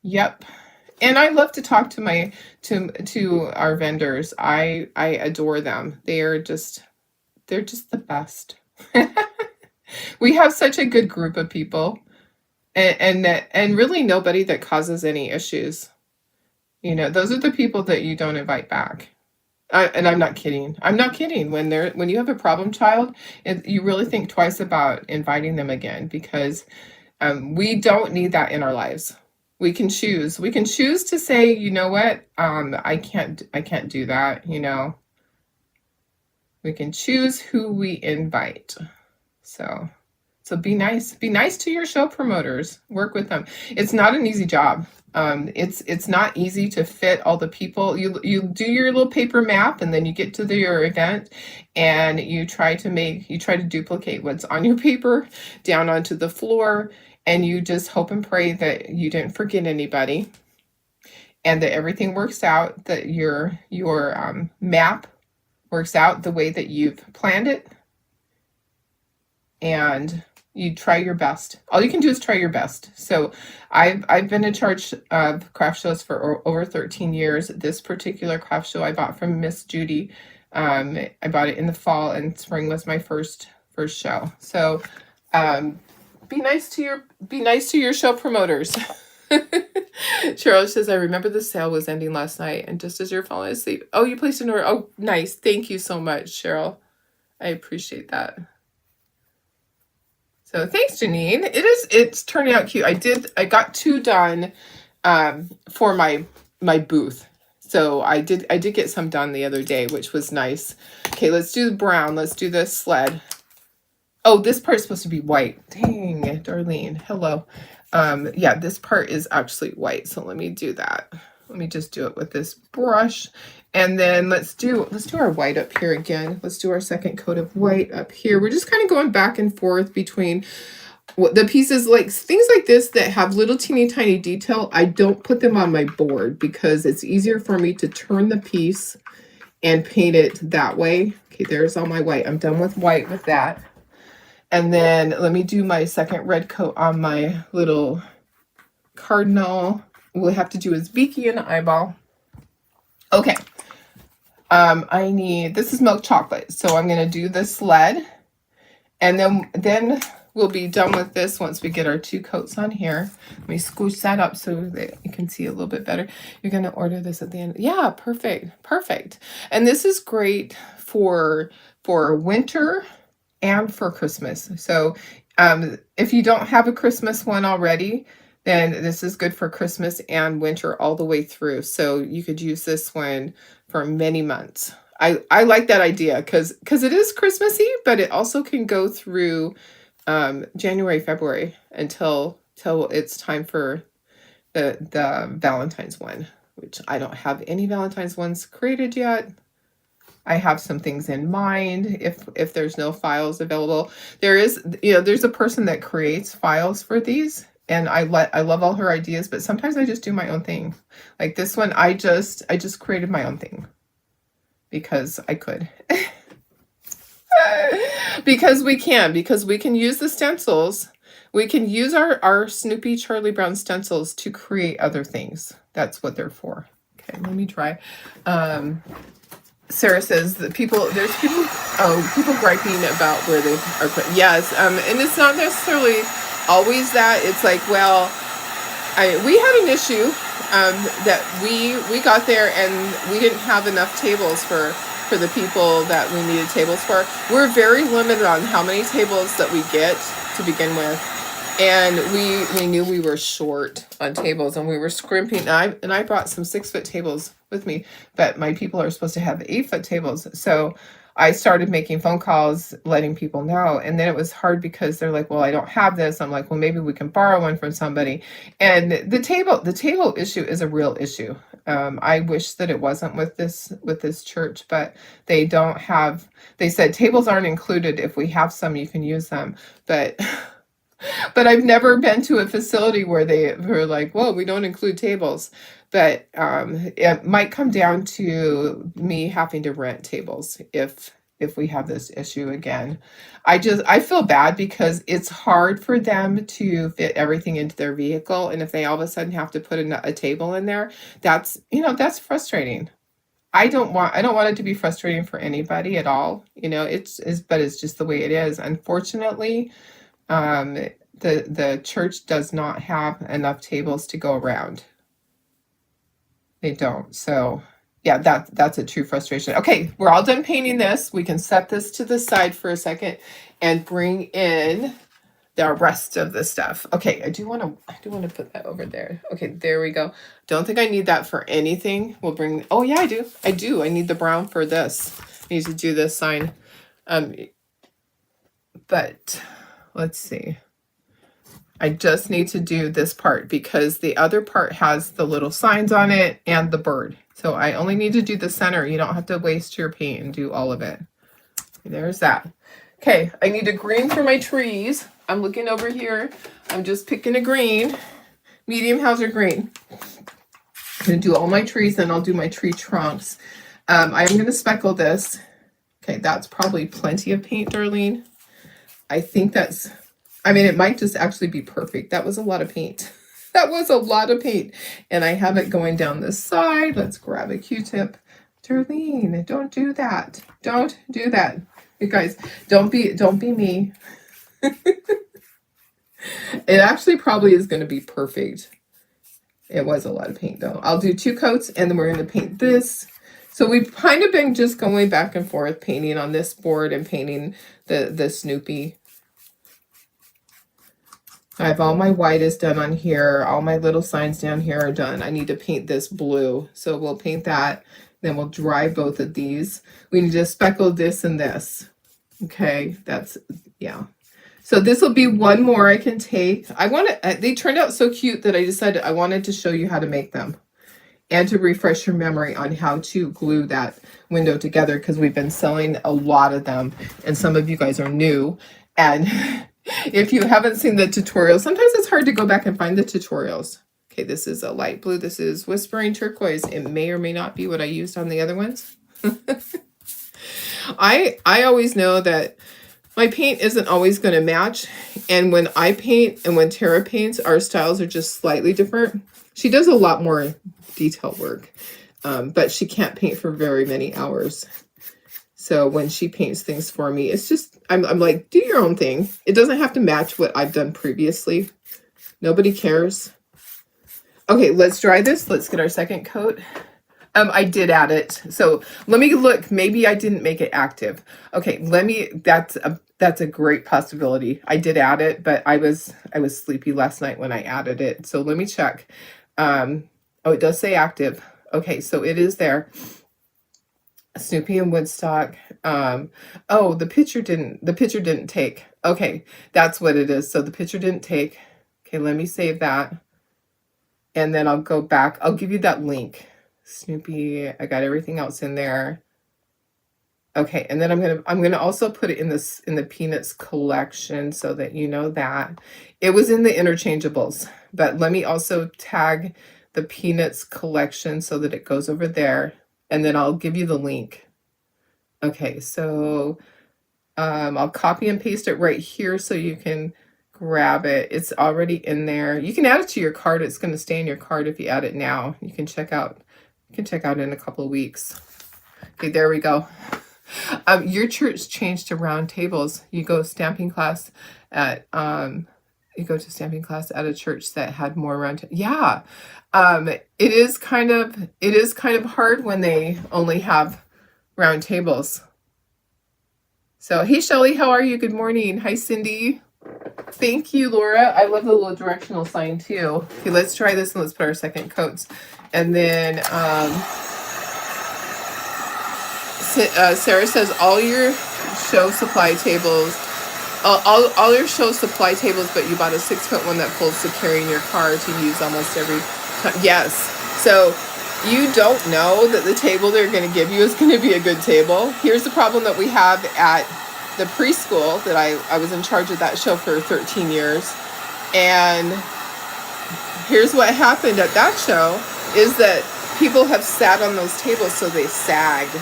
Yep. And I love to talk to our vendors. I adore them. They're just the best. We have such a good group of people, and really nobody that causes any issues. You know, those are the people that you don't invite back. And I'm not kidding. I'm not kidding. When you have a problem child, you really think twice about inviting them again, because we don't need that in our lives. We can choose. We can choose to say, you know what, I can't do that. You know, we can choose who we invite. So be nice. Be nice to your show promoters. Work with them. It's not an easy job. It's not easy to fit all the people. You do your little paper map, and then you get to your event, and you try to duplicate what's on your paper down onto the floor, and you just hope and pray that you didn't forget anybody, and that everything works out, that your map works out the way that you've planned it, and you try your best. All you can do is try your best. So I've been in charge of craft shows for over 13 years. This particular craft show I bought from Miss Judy. I bought it in the fall, and spring was my first show. So be nice to your show promoters. Cheryl says, I remember the sale was ending last night, and just as you're falling asleep. Oh, you placed an order. Oh, nice. Thank you so much, Cheryl. I appreciate that. So thanks, Janine. It's turning out cute. I got 2 done for my booth. So I did get some done the other day, which was nice. Okay, let's do the brown. Let's do the sled. Oh, this part's supposed to be white. Dang, Darlene. Hello. Yeah, this part is actually white. So let me do that. Let me just do it with this brush. And then let's do our white up here again. Let's do our second coat of white up here. We're just kind of going back and forth between the pieces, like things like this that have little teeny tiny detail. I don't put them on my board because it's easier for me to turn the piece and paint it that way. Okay, there's all my white. I'm done with white with that. And then let me do my second red coat on my little cardinal. We'll have to do his beaky and eyeball. Okay. This is milk chocolate. So I'm going to do the sled. And then we'll be done with this once we get our 2 coats on here. Let me squish that up so that you can see a little bit better. You're going to order this at the end. Yeah, perfect. Perfect. And this is great for winter and for Christmas. So if you don't have a Christmas one already, then this is good for Christmas and winter all the way through. So you could use this one for many months. I like that idea because it is Christmassy, but it also can go through January, February until it's time for the Valentine's one, which I don't have any Valentine's ones created yet. I have some things in mind if there's no files available. There is, there's a person that creates files for these, and I love all her ideas, but sometimes I just do my own thing. Like this one, I just created my own thing because I could. because we can use the stencils. We can use our Snoopy Charlie Brown stencils to create other things. That's what they're for. Okay, let me try. Sarah says that there's people griping about where they are put. Yes, and it's not necessarily always that. It's like, well, we had an issue that we got there and we didn't have enough tables for the people that we needed tables for. We're very limited on how many tables that we get to begin with. And we knew we were short on tables, and we were scrimping. And I brought some 6-foot tables with me, but my people are supposed to have 8-foot tables. So I started making phone calls, letting people know. And then it was hard because they're like, well, I don't have this. I'm like, well, maybe we can borrow one from somebody. And the table issue is a real issue. I wish that it wasn't with this church, but they don't have, they said tables aren't included. If we have some, you can use them. But I've never been to a facility where they were like, well, we don't include tables. But it might come down to me having to rent tables if we have this issue again. I feel bad because it's hard for them to fit everything into their vehicle. And if they all of a sudden have to put a table in there, that's frustrating. I don't want it to be frustrating for anybody at all. But it's just the way it is. Unfortunately, the church does not have enough tables to go around. They don't. So yeah, that's a true frustration. Okay, we're all done painting this. We can set this to the side for a second and bring in the rest of the stuff. Okay, I do want to put that over there. Okay, there we go. Don't think I need that for anything. We'll bring, oh yeah, I do. I need the brown for this. I need to do this sign. But let's see. I just need to do this part because the other part has the little signs on it and the bird. So I only need to do the center. You don't have to waste your paint and do all of it. There's that. Okay, I need a green for my trees. I'm looking over here. I'm just picking a green. Medium Hauser green. I'm going to do all my trees, then I'll do my tree trunks. I am going to speckle this. Okay, that's probably plenty of paint, Darlene. I think it might just actually be perfect. That was a lot of paint. That was a lot of paint. And I have it going down this side. Let's grab a Q-tip. Darlene, don't do that. Don't do that. You guys, don't be me. It actually probably is going to be perfect. It was a lot of paint though. I'll do 2 coats and then we're going to paint this. So we've kind of been just going back and forth painting on this board and painting the Snoopy. I have all my white is done on here. All my little signs down here are done. I need to paint this blue. So we'll paint that. Then we'll dry both of these. We need to speckle this and this. Okay, yeah. So this will be one more I can take. They turned out so cute that I decided I wanted to show you how to make them. And to refresh your memory on how to glue that window together because we've been selling a lot of them. And some of you guys are new. And if you haven't seen the tutorials, sometimes it's hard to go back and find the tutorials. Okay, this is a light blue. This is Whispering Turquoise. It may or may not be what I used on the other ones. I always know that my paint isn't always going to match. And when I paint and when Tara paints, our styles are just slightly different. She does a lot more detail work, but she can't paint for very many hours. So when she paints things for me, it's just, I'm like, do your own thing. It doesn't have to match what I've done previously. Nobody cares. Okay, let's dry this. Let's get our second coat. I did add it. So let me look. Maybe I didn't make it active. Okay, that's a great possibility. I did add it, but I was sleepy last night when I added it. So let me check. Oh, it does say active. Okay, so it is there. Snoopy and Woodstock. Oh, the picture didn't take. Okay, that's what it is. So the picture didn't take. Okay, let me save that. And then I'll go back. I'll give you that link. Snoopy, I got everything else in there. Okay, and then I'm gonna also put it in the Peanuts collection so that you know that. It was in the interchangeables, but let me also tag the Peanuts collection so that it goes over there, and then I'll give you the link. Okay, so I'll copy and paste it right here so you can grab it. It's already in there. You can add it to your cart. It's going to stay in your cart if you add it now. You can check out in a couple of weeks. Okay, there we go. Your church changed to round tables. You go to stamping class at a church that had more round tables. Yeah. It is kind of hard when they only have round tables. So, hey Shelly, how are you? Good morning. Hi Cindy. Thank you, Laura. I love the little directional sign too. Okay, let's try this and let's put our second coats. And then Sarah says all your show supply tables, all your show supply tables, but you bought a 6-foot one that folds to carry in your car to use almost every time. Yes. So you don't know that the table they're going to give you is going to be a good table. Here's the problem that we have at the preschool that I was in charge of that show for 13 years. And here's what happened at that show is that people have sat on those tables so they sagged.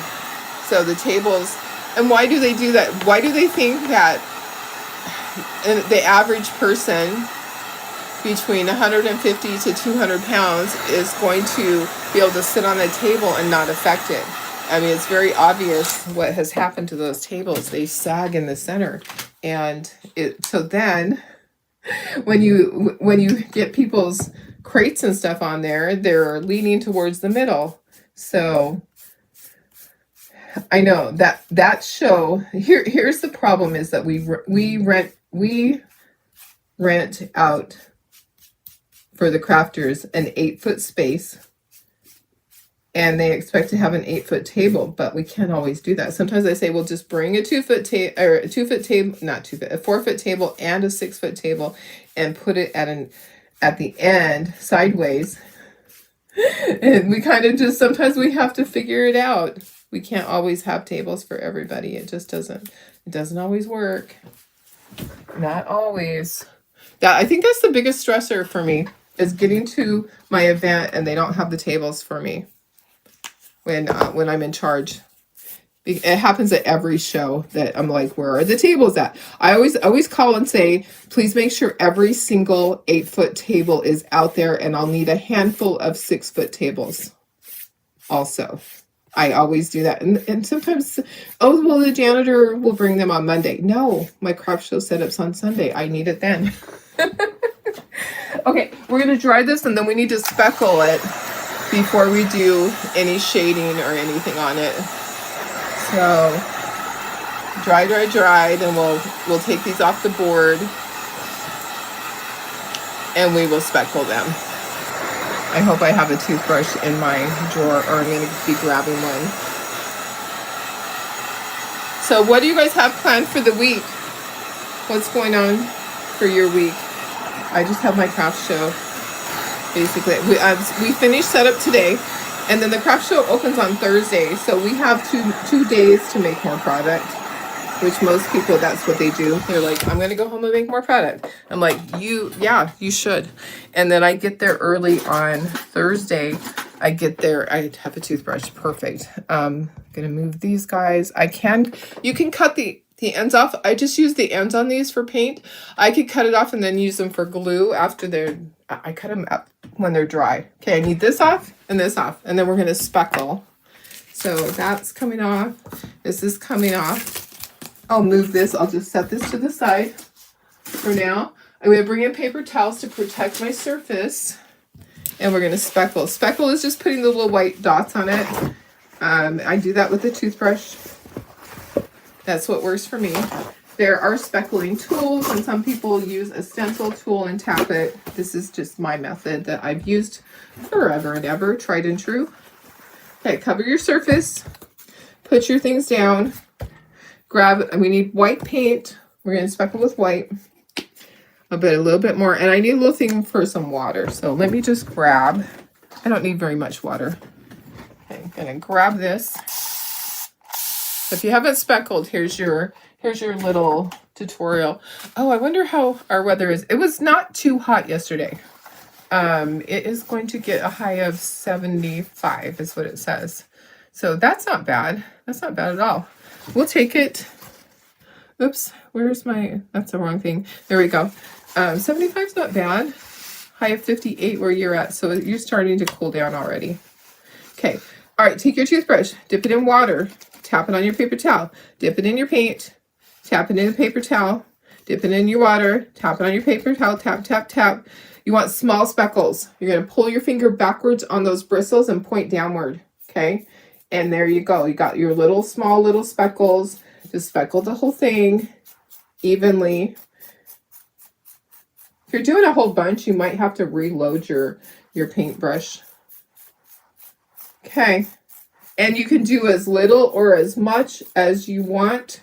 So the tables, and why do they do that? Why do they think that the average person between 150 to 200 pounds is going to be able to sit on a table and not affect it? I mean, it's very obvious what has happened to those tables. They sag in the center. And so then when you get people's crates and stuff on there, they're leaning towards the middle. So I know that show here's the problem is that we rent out for the crafters an 8-foot space, and they expect to have an 8-foot table, but we can't always do that. Sometimes I say, well, just bring a 2-foot table, or a 2-foot table, not 2-foot, a 4-foot table and a 6-foot table, and put it at the end sideways. And we kind of just, sometimes we have to figure it out. We can't always have tables for everybody. It just doesn't always work. Not always. I think that's the biggest stressor for me, is getting to my event and they don't have the tables for me when I'm in charge. It happens at every show that I'm like, where are the tables at? I always call and say, please make sure every single 8-foot table is out there, and I'll need a handful of 6-foot tables also. I always do that. And sometimes, oh, well, the janitor will bring them on Monday. No, my craft show setup's on Sunday. I need it then. Okay, we're going to dry this, and then we need to speckle it before we do any shading or anything on it. So dry, then we'll take these off the board and we will speckle them. I hope I have a toothbrush in my drawer, or I'm going to be grabbing one. So what do you guys have planned for the week? What's going on for your week? I just have my craft show. Basically, we finished setup today, and then the craft show opens on Thursday. So we have two days to make more product, which most people, that's what they do. They're like, I'm going to go home and make more product. I'm like, you should. And then I get there early on Thursday. I get there, I have a toothbrush. Perfect. I'm going to move these guys. You can cut the ends off. I just use the ends on these for paint. I could cut it off and then use them for glue after I cut them up when they're dry. Okay, I need this off and this off. And then we're going to speckle. So that's coming off. This is coming off. I'll move this. I'll just set this to the side for now. I'm going to bring in paper towels to protect my surface. And we're going to speckle. Speckle is just putting the little white dots on it. I do that with a toothbrush. That's what works for me. There are speckling tools, and some people use a stencil tool and tap it. This is just my method that I've used forever and ever, tried and true. Okay, cover your surface. Put your things down. We need white paint. We're going to speckle with white. a little bit more. And I need a little thing for some water. So let me just grab, I don't need very much water. Okay, I'm gonna grab this. If you haven't speckled, here's your little tutorial. Oh, I wonder how our weather is. It was not too hot yesterday. It is going to get a high of 75 is what it says. So that's not bad. That's not bad at all. We'll take it. Oops, where's my, that's the wrong thing. There we go. 75 is not bad. High of 58 where you're at. So you're starting to cool down already. Okay. All right, take your toothbrush, dip it in water, tap it on your paper towel, dip it in your paint, tap it in the paper towel, dip it in your water, tap it on your paper towel, tap, tap, tap. You want small speckles. You're going to pull your finger backwards on those bristles and point downward, okay? And there you go. You got your little small little speckles. Just speckle the whole thing evenly. If you're doing a whole bunch, you might have to reload your paintbrush. Okay, and you can do as little or as much as you want.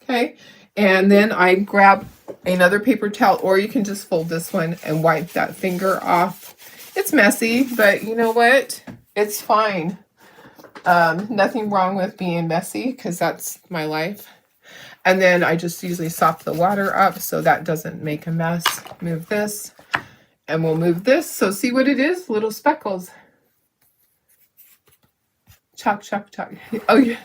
Okay, and then I grab another paper towel, or you can just fold this one and wipe that finger off. It's messy, but you know what? It's fine. Nothing wrong with being messy because that's my life. And then I just usually sop the water up so that doesn't make a mess. Move this, and we'll move this. So see what it is? Little speckles. Chalk, chalk, chalk. Oh, yeah.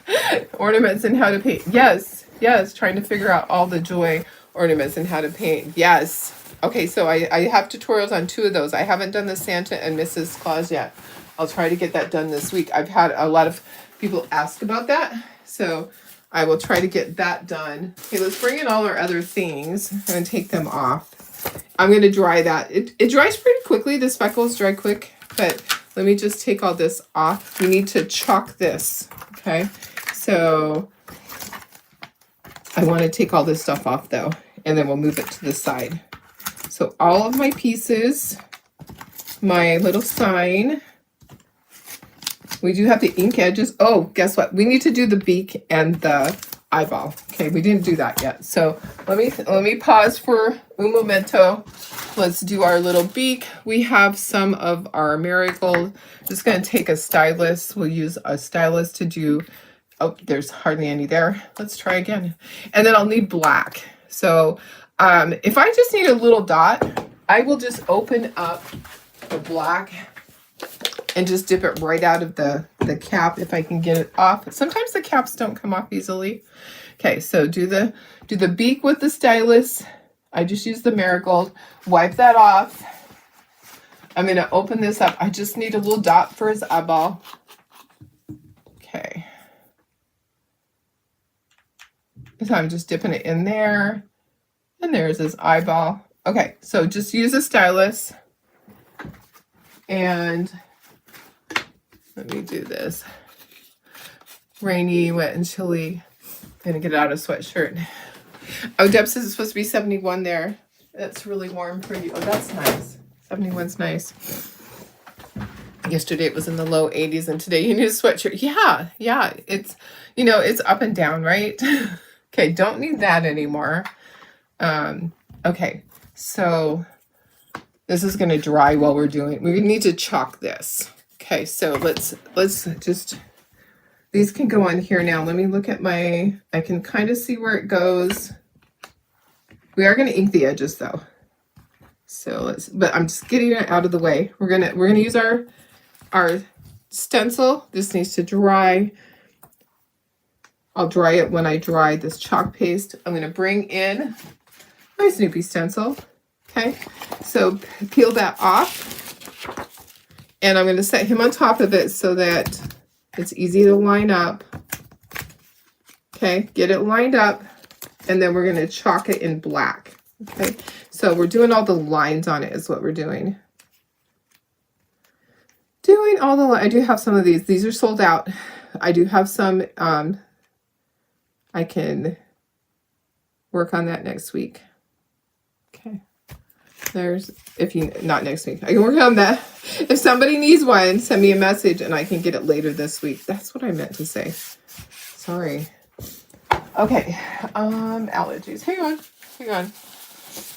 Ornaments and how to paint. Yes, yes. Trying to figure out all the joy ornaments and how to paint. Yes. Okay, so I have tutorials on 2 of those. I haven't done the Santa and Mrs. Claus yet. I'll try to get that done this week. I've had a lot of people ask about that, so I will try to get that done. Okay, let's bring in all our other things and take them off. I'm going to dry that. It dries pretty quickly. The speckles dry quick, but let me just take all this off. We need to chalk this, okay? So I want to take all this stuff off though, and then we'll move it to the side. So all of my pieces, my little sign. We do have the ink edges. Oh, guess what? We need to do the beak and the eyeball. Okay, we didn't do that yet. So let me pause for un momento. Let's do our little beak. We have some of our marigold. Just going to take a stylus. We'll use a stylus to do, oh, there's hardly any there. Let's try again. And then I'll need black. So if I just need a little dot, I will just open up the black and just dip it right out of the cap if I can get it off. Sometimes the caps don't come off easily. Okay, so do the beak with the stylus. I just use the marigold. Wipe that off. I'm going to open this up. I just need a little dot for his eyeball. Okay. So I'm just dipping it in there. And there's his eyeball. Okay, so just use a stylus. And let me do this. Rainy, wet, and chilly. I'm gonna get out a sweatshirt. Oh, Deb says it's supposed to be 71 there. That's really warm for you. Oh, that's nice. 71's nice. Yesterday it was in the low 80s, and today you need a sweatshirt. Yeah. It's, you know, it's up and down, right? Okay, don't need that anymore. Okay, so this is gonna dry while we're doing. We need to chalk this. Okay, so let's just, these can go on here now. Let me look at my, I can kind of see where it goes. We are going to ink the edges though. So but I'm just getting it out of the way. We're going to use our stencil. This needs to dry. I'll dry it when I dry this chalk paste. I'm going to bring in my Snoopy stencil. Okay, so peel that off. And I'm going to set him on top of it so that it's easy to line up. Okay, get it lined up. And then we're going to chalk it in black. Okay, so we're doing all the lines on it is what we're doing. I do have some of these. These are sold out. I do have some. I can work on that next week. Okay. There's, not next week. I can work on that. If somebody needs one, send me a message and I can get it later this week. That's what I meant to say. Sorry. Okay. Allergies. Hang on.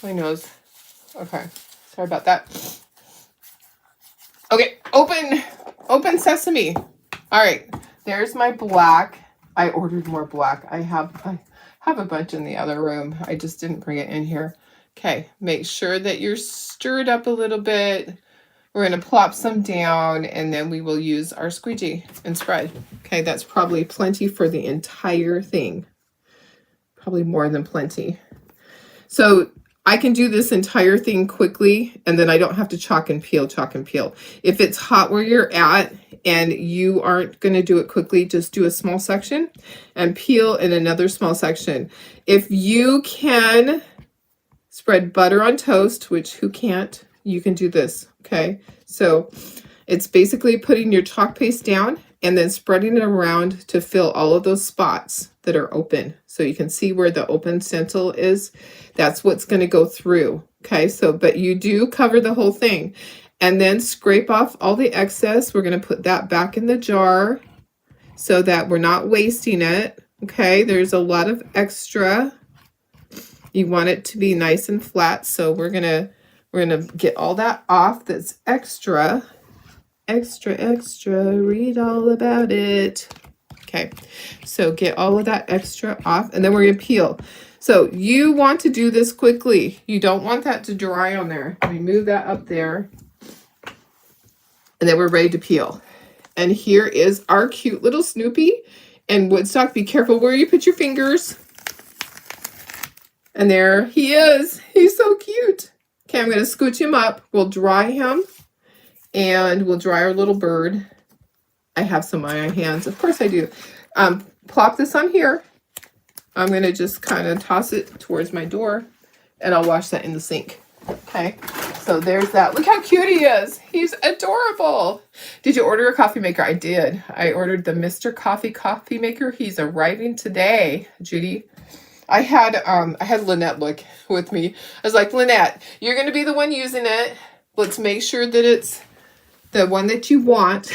My nose. Okay, sorry about that. Okay, open sesame. All right, there's my black. I ordered more black. I have a bunch in the other room. I just didn't bring it in here. Okay, make sure that you're stirred up a little bit. We're going to plop some down, and then we will use our squeegee and spread. Okay, that's probably plenty for the entire thing. Probably more than plenty. So I can do this entire thing quickly, and then I don't have to chalk and peel. If it's hot where you're at and you aren't going to do it quickly, just do a small section and peel in another small section. If you can spread butter on toast, which who can't, you can do this, okay? So it's basically putting your chalk paste down and then spreading it around to fill all of those spots that are open. So you can see where the open stencil is. That's what's going to go through, okay? So, but you do cover the whole thing. And then scrape off all the excess. We're going to put that back in the jar so that we're not wasting it, okay? There's a lot of extra. You want it to be nice and flat, so we're gonna get all that off that's extra. Read all about it. Okay, so get all of that extra off, and then we're gonna peel. So you want to do this quickly. You don't want that to dry on there. Let me move that up there. And then we're ready to peel. And here is our cute little Snoopy and Woodstock. Be careful where you put your fingers. And there he is. He's so cute. Okay, I'm going to scooch him up. We'll dry him. And we'll dry our little bird. I have some on my hands. Of course I do. Plop this on here. I'm going to just kind of toss it towards my door. And I'll wash that in the sink. Okay, so there's that. Look how cute he is. He's adorable. Did you order a coffee maker? I did. I ordered the Mr. Coffee maker. He's arriving today, Judy. I had Lynette look with me. I was like, Lynette, you're going to be the one using it. Let's make sure that it's the one that you want.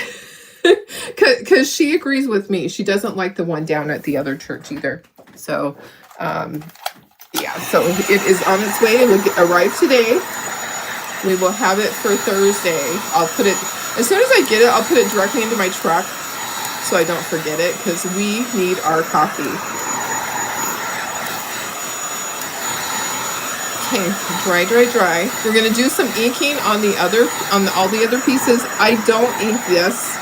Because she agrees with me. She doesn't like the one down at the other church either. So, yeah, so it is on its way. It will arrive today. We will have it for Thursday. I'll put it, as soon as I get it, I'll put it directly into my truck so I don't forget it, because we need our coffee. Okay, dry. We're gonna do some inking on all the other pieces. I don't ink this.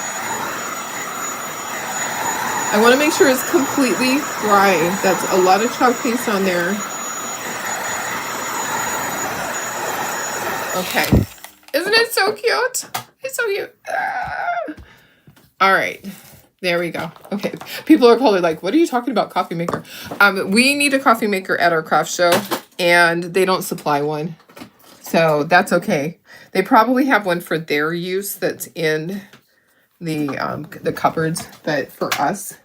I want to make sure it's completely dry. That's a lot of chalk paste on there. Okay, isn't it so cute? It's so cute. All right. There we go. Okay, people are probably like, what are you talking about, coffee maker? We need a coffee maker at our craft show, and they don't supply one. So that's okay. They probably have one for their use that's in the cupboards, but for us,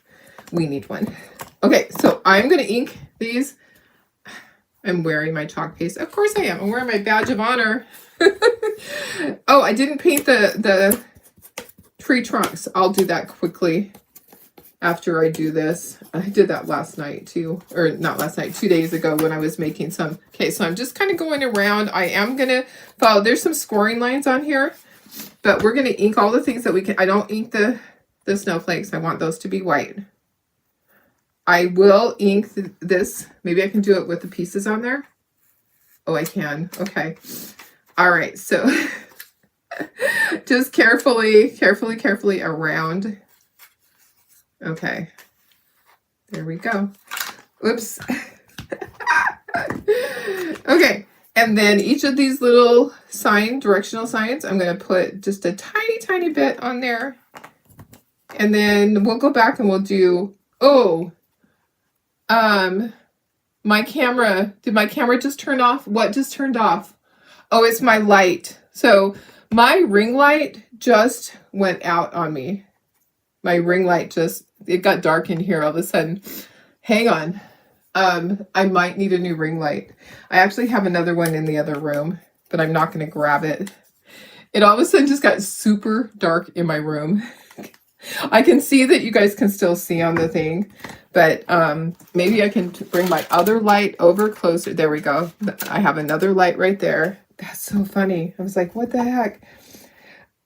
we need one. Okay, so I'm going to ink these. I'm wearing my chalk paste. Of course I am. I'm wearing my badge of honor. Oh, I didn't paint the tree trunks. I'll do that quickly after I do this. I did that last night too, or not last night, 2 days ago when I was making some. Okay, so I'm just kind of going around. I am going to follow. There's some scoring lines on here, but we're going to ink all the things that we can. I don't ink the snowflakes. I want those to be white. I will ink this. Maybe I can do it with the pieces on there. Oh, I can. Okay. All right. So just carefully around. Okay. There we go. Oops. Okay. And then each of these little directional signs, I'm going to put just a tiny bit on there. And then we'll go back and we'll do, my camera, did my camera just turn off? What just turned off? Oh, it's my light. So my ring light just went out on me. My ring light it got dark in here all of a sudden. Hang on. I might need a new ring light. I actually have another one in the other room, but I'm not going to grab it. It all of a sudden just got super dark in my room. I can see that you guys can still see on the thing, but maybe I can bring my other light over closer. There we go. I have another light right there. That's so funny. I was like, what the heck?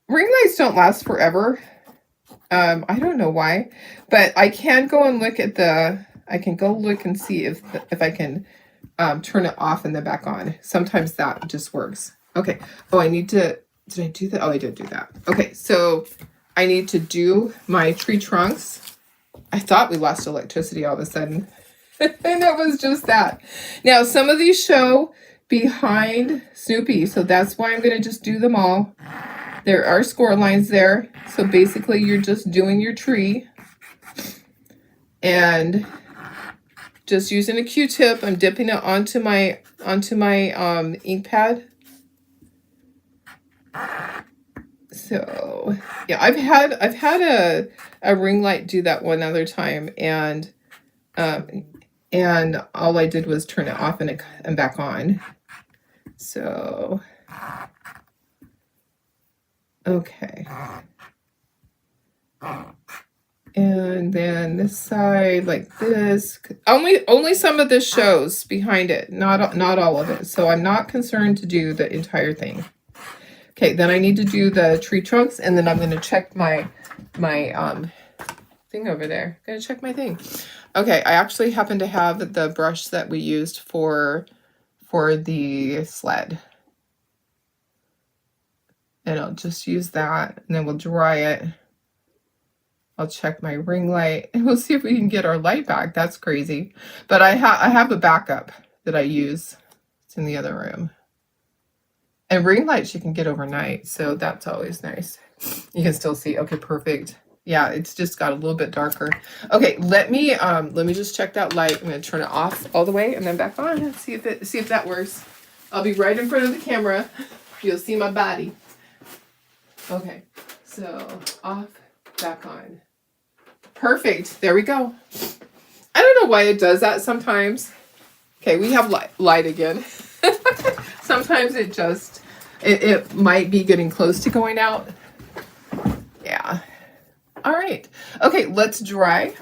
Ring lights don't last forever. I don't know why, but I can go and look at I can go look and see if I can turn it off and then back on. Sometimes that just works. Okay. Oh, did I do that? Oh, I did do that. Okay. So I need to do my tree trunks. I thought we lost electricity all of a sudden. And it was just that. Now, some of these show behind Snoopy, so that's why I'm going to just do them all. There are score lines there. So basically you're just doing your tree and just using a Q-tip. I'm dipping it onto my ink pad. So yeah, I've had a ring light do that one other time, and all I did was turn it off and back on. So okay. And then this side like this. Only some of this shows behind it, not all of it. So I'm not concerned to do the entire thing. Okay, then I need to do the tree trunks, and then I'm going to check my thing over there. I'm going to check my thing. Okay, I actually happen to have the brush that we used for the sled. And I'll just use that, and then we'll dry it. I'll check my ring light, and we'll see if we can get our light back. That's crazy. But I have a backup that I use. It's in the other room. And ring lights you can get overnight, so that's always nice. You can still see. Okay, perfect. Yeah, it's just got a little bit darker. Okay, let me just check that light. I'm going to turn it off all the way and then back on and see if that works. I'll be right in front of the camera. You'll see my body. Okay, so off, back on. Perfect. There we go. I don't know why it does that sometimes. Okay, we have light again. Sometimes it might be getting close to going out. Yeah. All right. Okay, let's dry.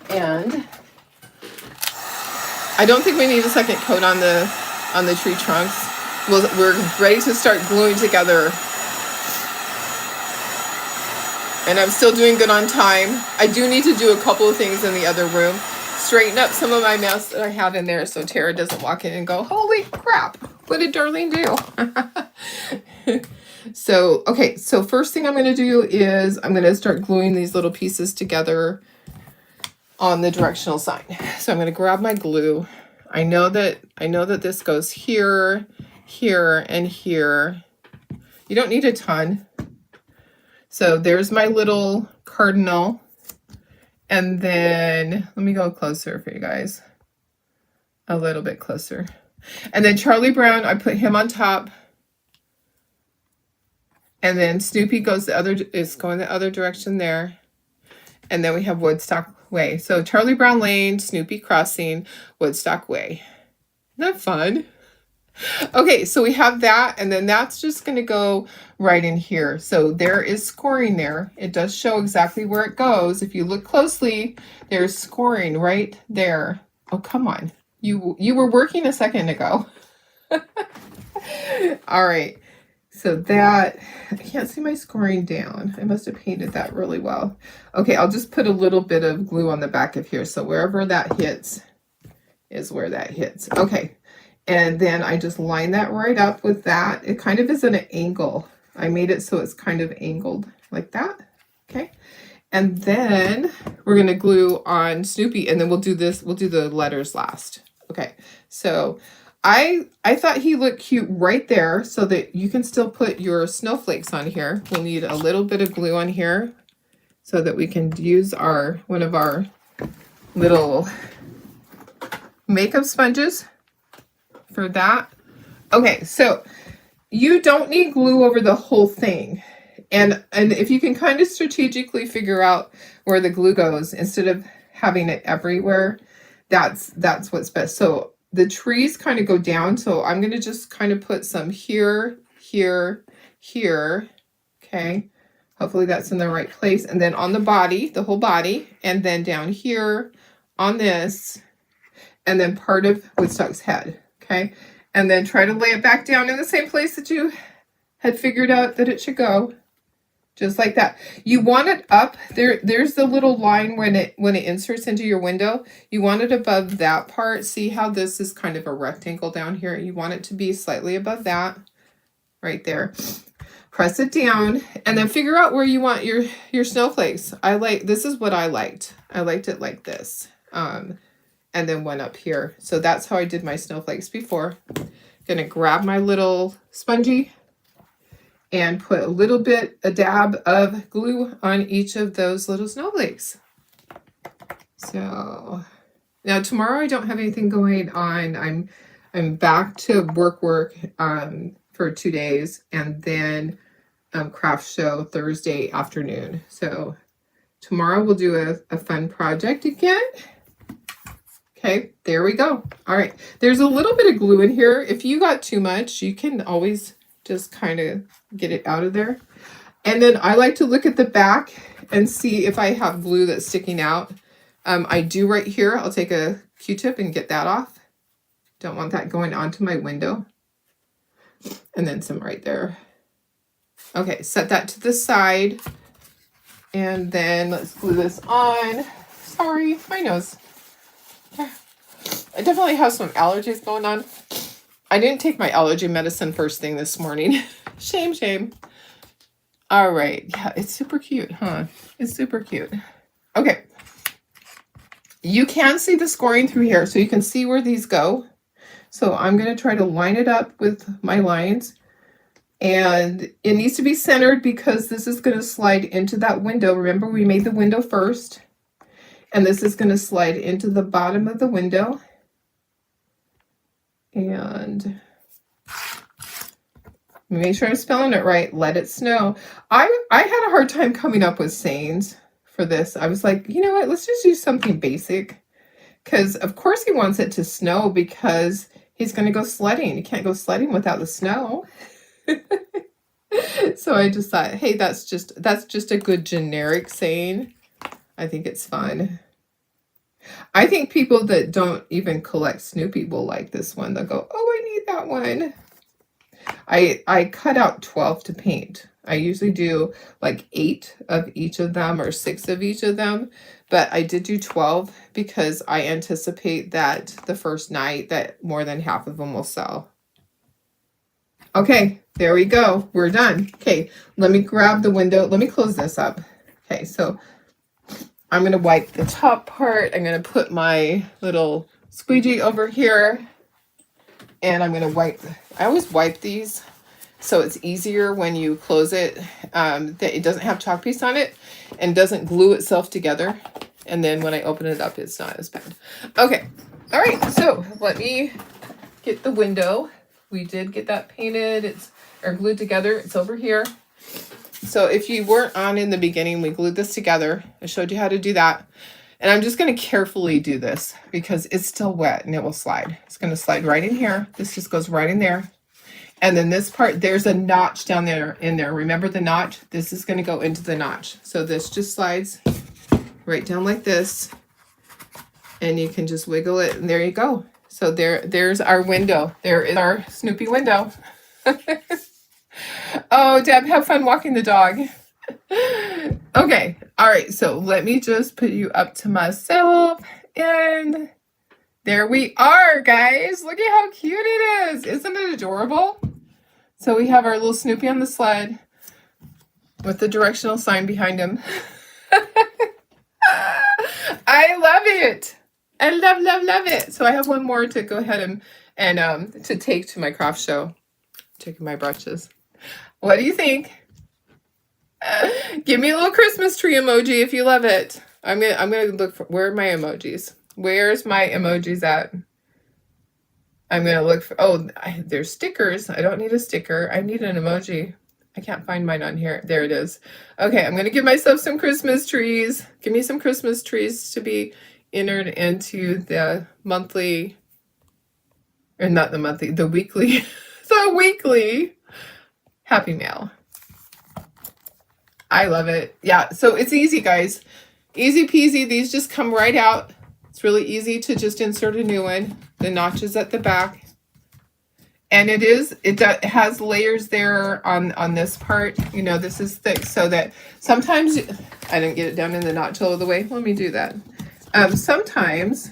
And I don't think we need a second coat on the tree trunks. We're ready to start gluing together. And I'm still doing good on time. I do need to do a couple of things in the other room. Straighten up some of my mess that I have in there so Tara doesn't walk in and go, holy crap, what did Darlene do? So, okay, so first thing I'm going to do is I'm going to start gluing these little pieces together on the directional sign. So I'm going to grab my glue. I know that this goes here, here, and here. You don't need a ton. So there's my little cardinal. And then let me go closer for you guys. A little bit closer. And then Charlie Brown, I put him on top. And then Snoopy is going the other direction there. And then we have Woodstock Way. So Charlie Brown Lane, Snoopy Crossing, Woodstock Way. Isn't that fun? Okay, so we have that, and then that's just going to go right in here. So there is scoring there. It does show exactly where it goes. If you look closely, there's scoring right there. Oh, come on. You were working a second ago. All right. So that, I can't see my scoring down. I must have painted that really well. Okay, I'll just put a little bit of glue on the back of here. So wherever that hits is where that hits. Okay. And then I just line that right up with that. It kind of is at an angle. I made it so it's kind of angled like that. Okay. And then we're going to glue on Snoopy, and then we'll do the letters last. Okay. So I thought he looked cute right there so that you can still put your snowflakes on here. We'll need a little bit of glue on here so that we can use one of our little makeup sponges for that. Okay, so you don't need glue over the whole thing. And if you can kind of strategically figure out where the glue goes instead of having it everywhere, that's what's best. So the trees kind of go down, so I'm going to just kind of put some here, here, here. Okay, hopefully that's in the right place. And then on the body, the whole body, and then down here on this, and then part of Woodstock's head. Okay, And then try to lay it back down in the same place that you had figured out that it should go. Just like that. You want it up there. There's the little line when it inserts into your window. You want it above that part. See how this is kind of a rectangle down here? You want it to be slightly above that, right there. Press it down and then figure out where you want your snowflakes. This is what I liked. I liked it like this. And then went up here. So that's how I did my snowflakes before. Gonna grab my little spongy and put a dab of glue on each of those little snowflakes. So now tomorrow I don't have anything going on. I'm back to work for 2 days, and then craft show Thursday afternoon. So tomorrow we'll do a fun project again. Okay, there we go. All right, there's a little bit of glue in here. If you got too much, you can always just kind of get it out of there. And then I like to look at the back and see if I have glue that's sticking out. I do right here. I'll take a Q-tip and get that off. Don't want that going onto my window. And then some right there. Okay, set that to the side. And then let's glue this on. Sorry, my nose. I definitely have some allergies going on. I didn't take my allergy medicine first thing this morning. Shame, shame. All right. Yeah, it's super cute, huh? It's super cute. Okay. You can see the scoring through here, so you can see where these go. So I'm going to try to line it up with my lines. And it needs to be centered because this is going to slide into that window. Remember, we made the window first. And this is going to slide into the bottom of the window. And make sure I'm spelling it right. Let it snow. I had a hard time coming up with sayings for this. I was like, you know what? Let's just do something basic. Because, of course, he wants it to snow because he's going to go sledding. You can't go sledding without the snow. So I just thought, hey, that's just a good generic saying. I think it's fun. I think people that don't even collect Snoopy will like this one. They'll go, oh, I need that one. I cut out 12 to paint. I usually do like 8 of each of them or 6 of each of them. But I did do 12 because I anticipate that the first night that more than half of them will sell. Okay, there we go. We're done. Okay, let me grab the window. Let me close this up. Okay, so I'm going to wipe the top part. I'm going to put my little squeegee over here. And I'm going to wipe. I always wipe these so it's easier when you close it. That it doesn't have chalk piece on it and doesn't glue itself together. And then when I open it up, it's not as bad. Okay. All right. So let me get the window. We did get that painted. Or glued together. It's over here. So if you weren't on in the beginning, we glued this together. I showed you how to do that. And I'm just going to carefully do this because it's still wet and it will slide. It's going to slide right in here. This just goes right in there. And then this part, there's a notch down there in there. Remember the notch? This is going to go into the notch. So this just slides right down like this. And you can just wiggle it and there you go. So there's our window. There is our Snoopy window. Oh, Deb, have fun walking the dog. Okay. All right. So let me just put you up to myself. And there we are, guys. Look at how cute it is. Isn't it adorable? So we have our little Snoopy on the sled with the directional sign behind him. I love it. I love it. So I have one more to go ahead and to take to my craft show. Taking my brushes. What do you think? Give me a little Christmas tree emoji if you love it. I'm gonna look for, where are my emojis? Where's my emojis at? I'm gonna look for, oh, there's stickers. I don't need a sticker. I need an emoji. I can't find mine on here. There it is. Okay, I'm gonna give myself some Christmas trees. Give me some Christmas trees to be entered into the monthly, or not the monthly, the weekly, the weekly Happy Mail. I love it. Yeah, so it's easy, guys. Easy peasy. These just come right out. It's really easy to just insert a new one. The notches at the back. And it has layers there on this part. You know, this is thick so that sometimes, I didn't get it down in the notch all the way. Let me do that. Sometimes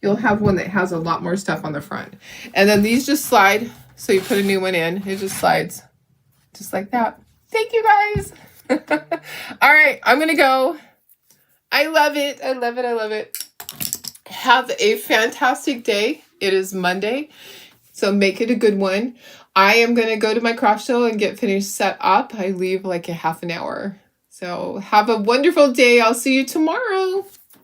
you'll have one that has a lot more stuff on the front. And then these just slide. So you put a new one in, it just slides just like that. Thank you guys. All right, I'm gonna go. I love it. I love it. I love it. Have a fantastic day. It is Monday, so make it a good one. I am going to go to my craft show and get finished set up. I leave like a half an hour. So have a wonderful day. I'll see you tomorrow.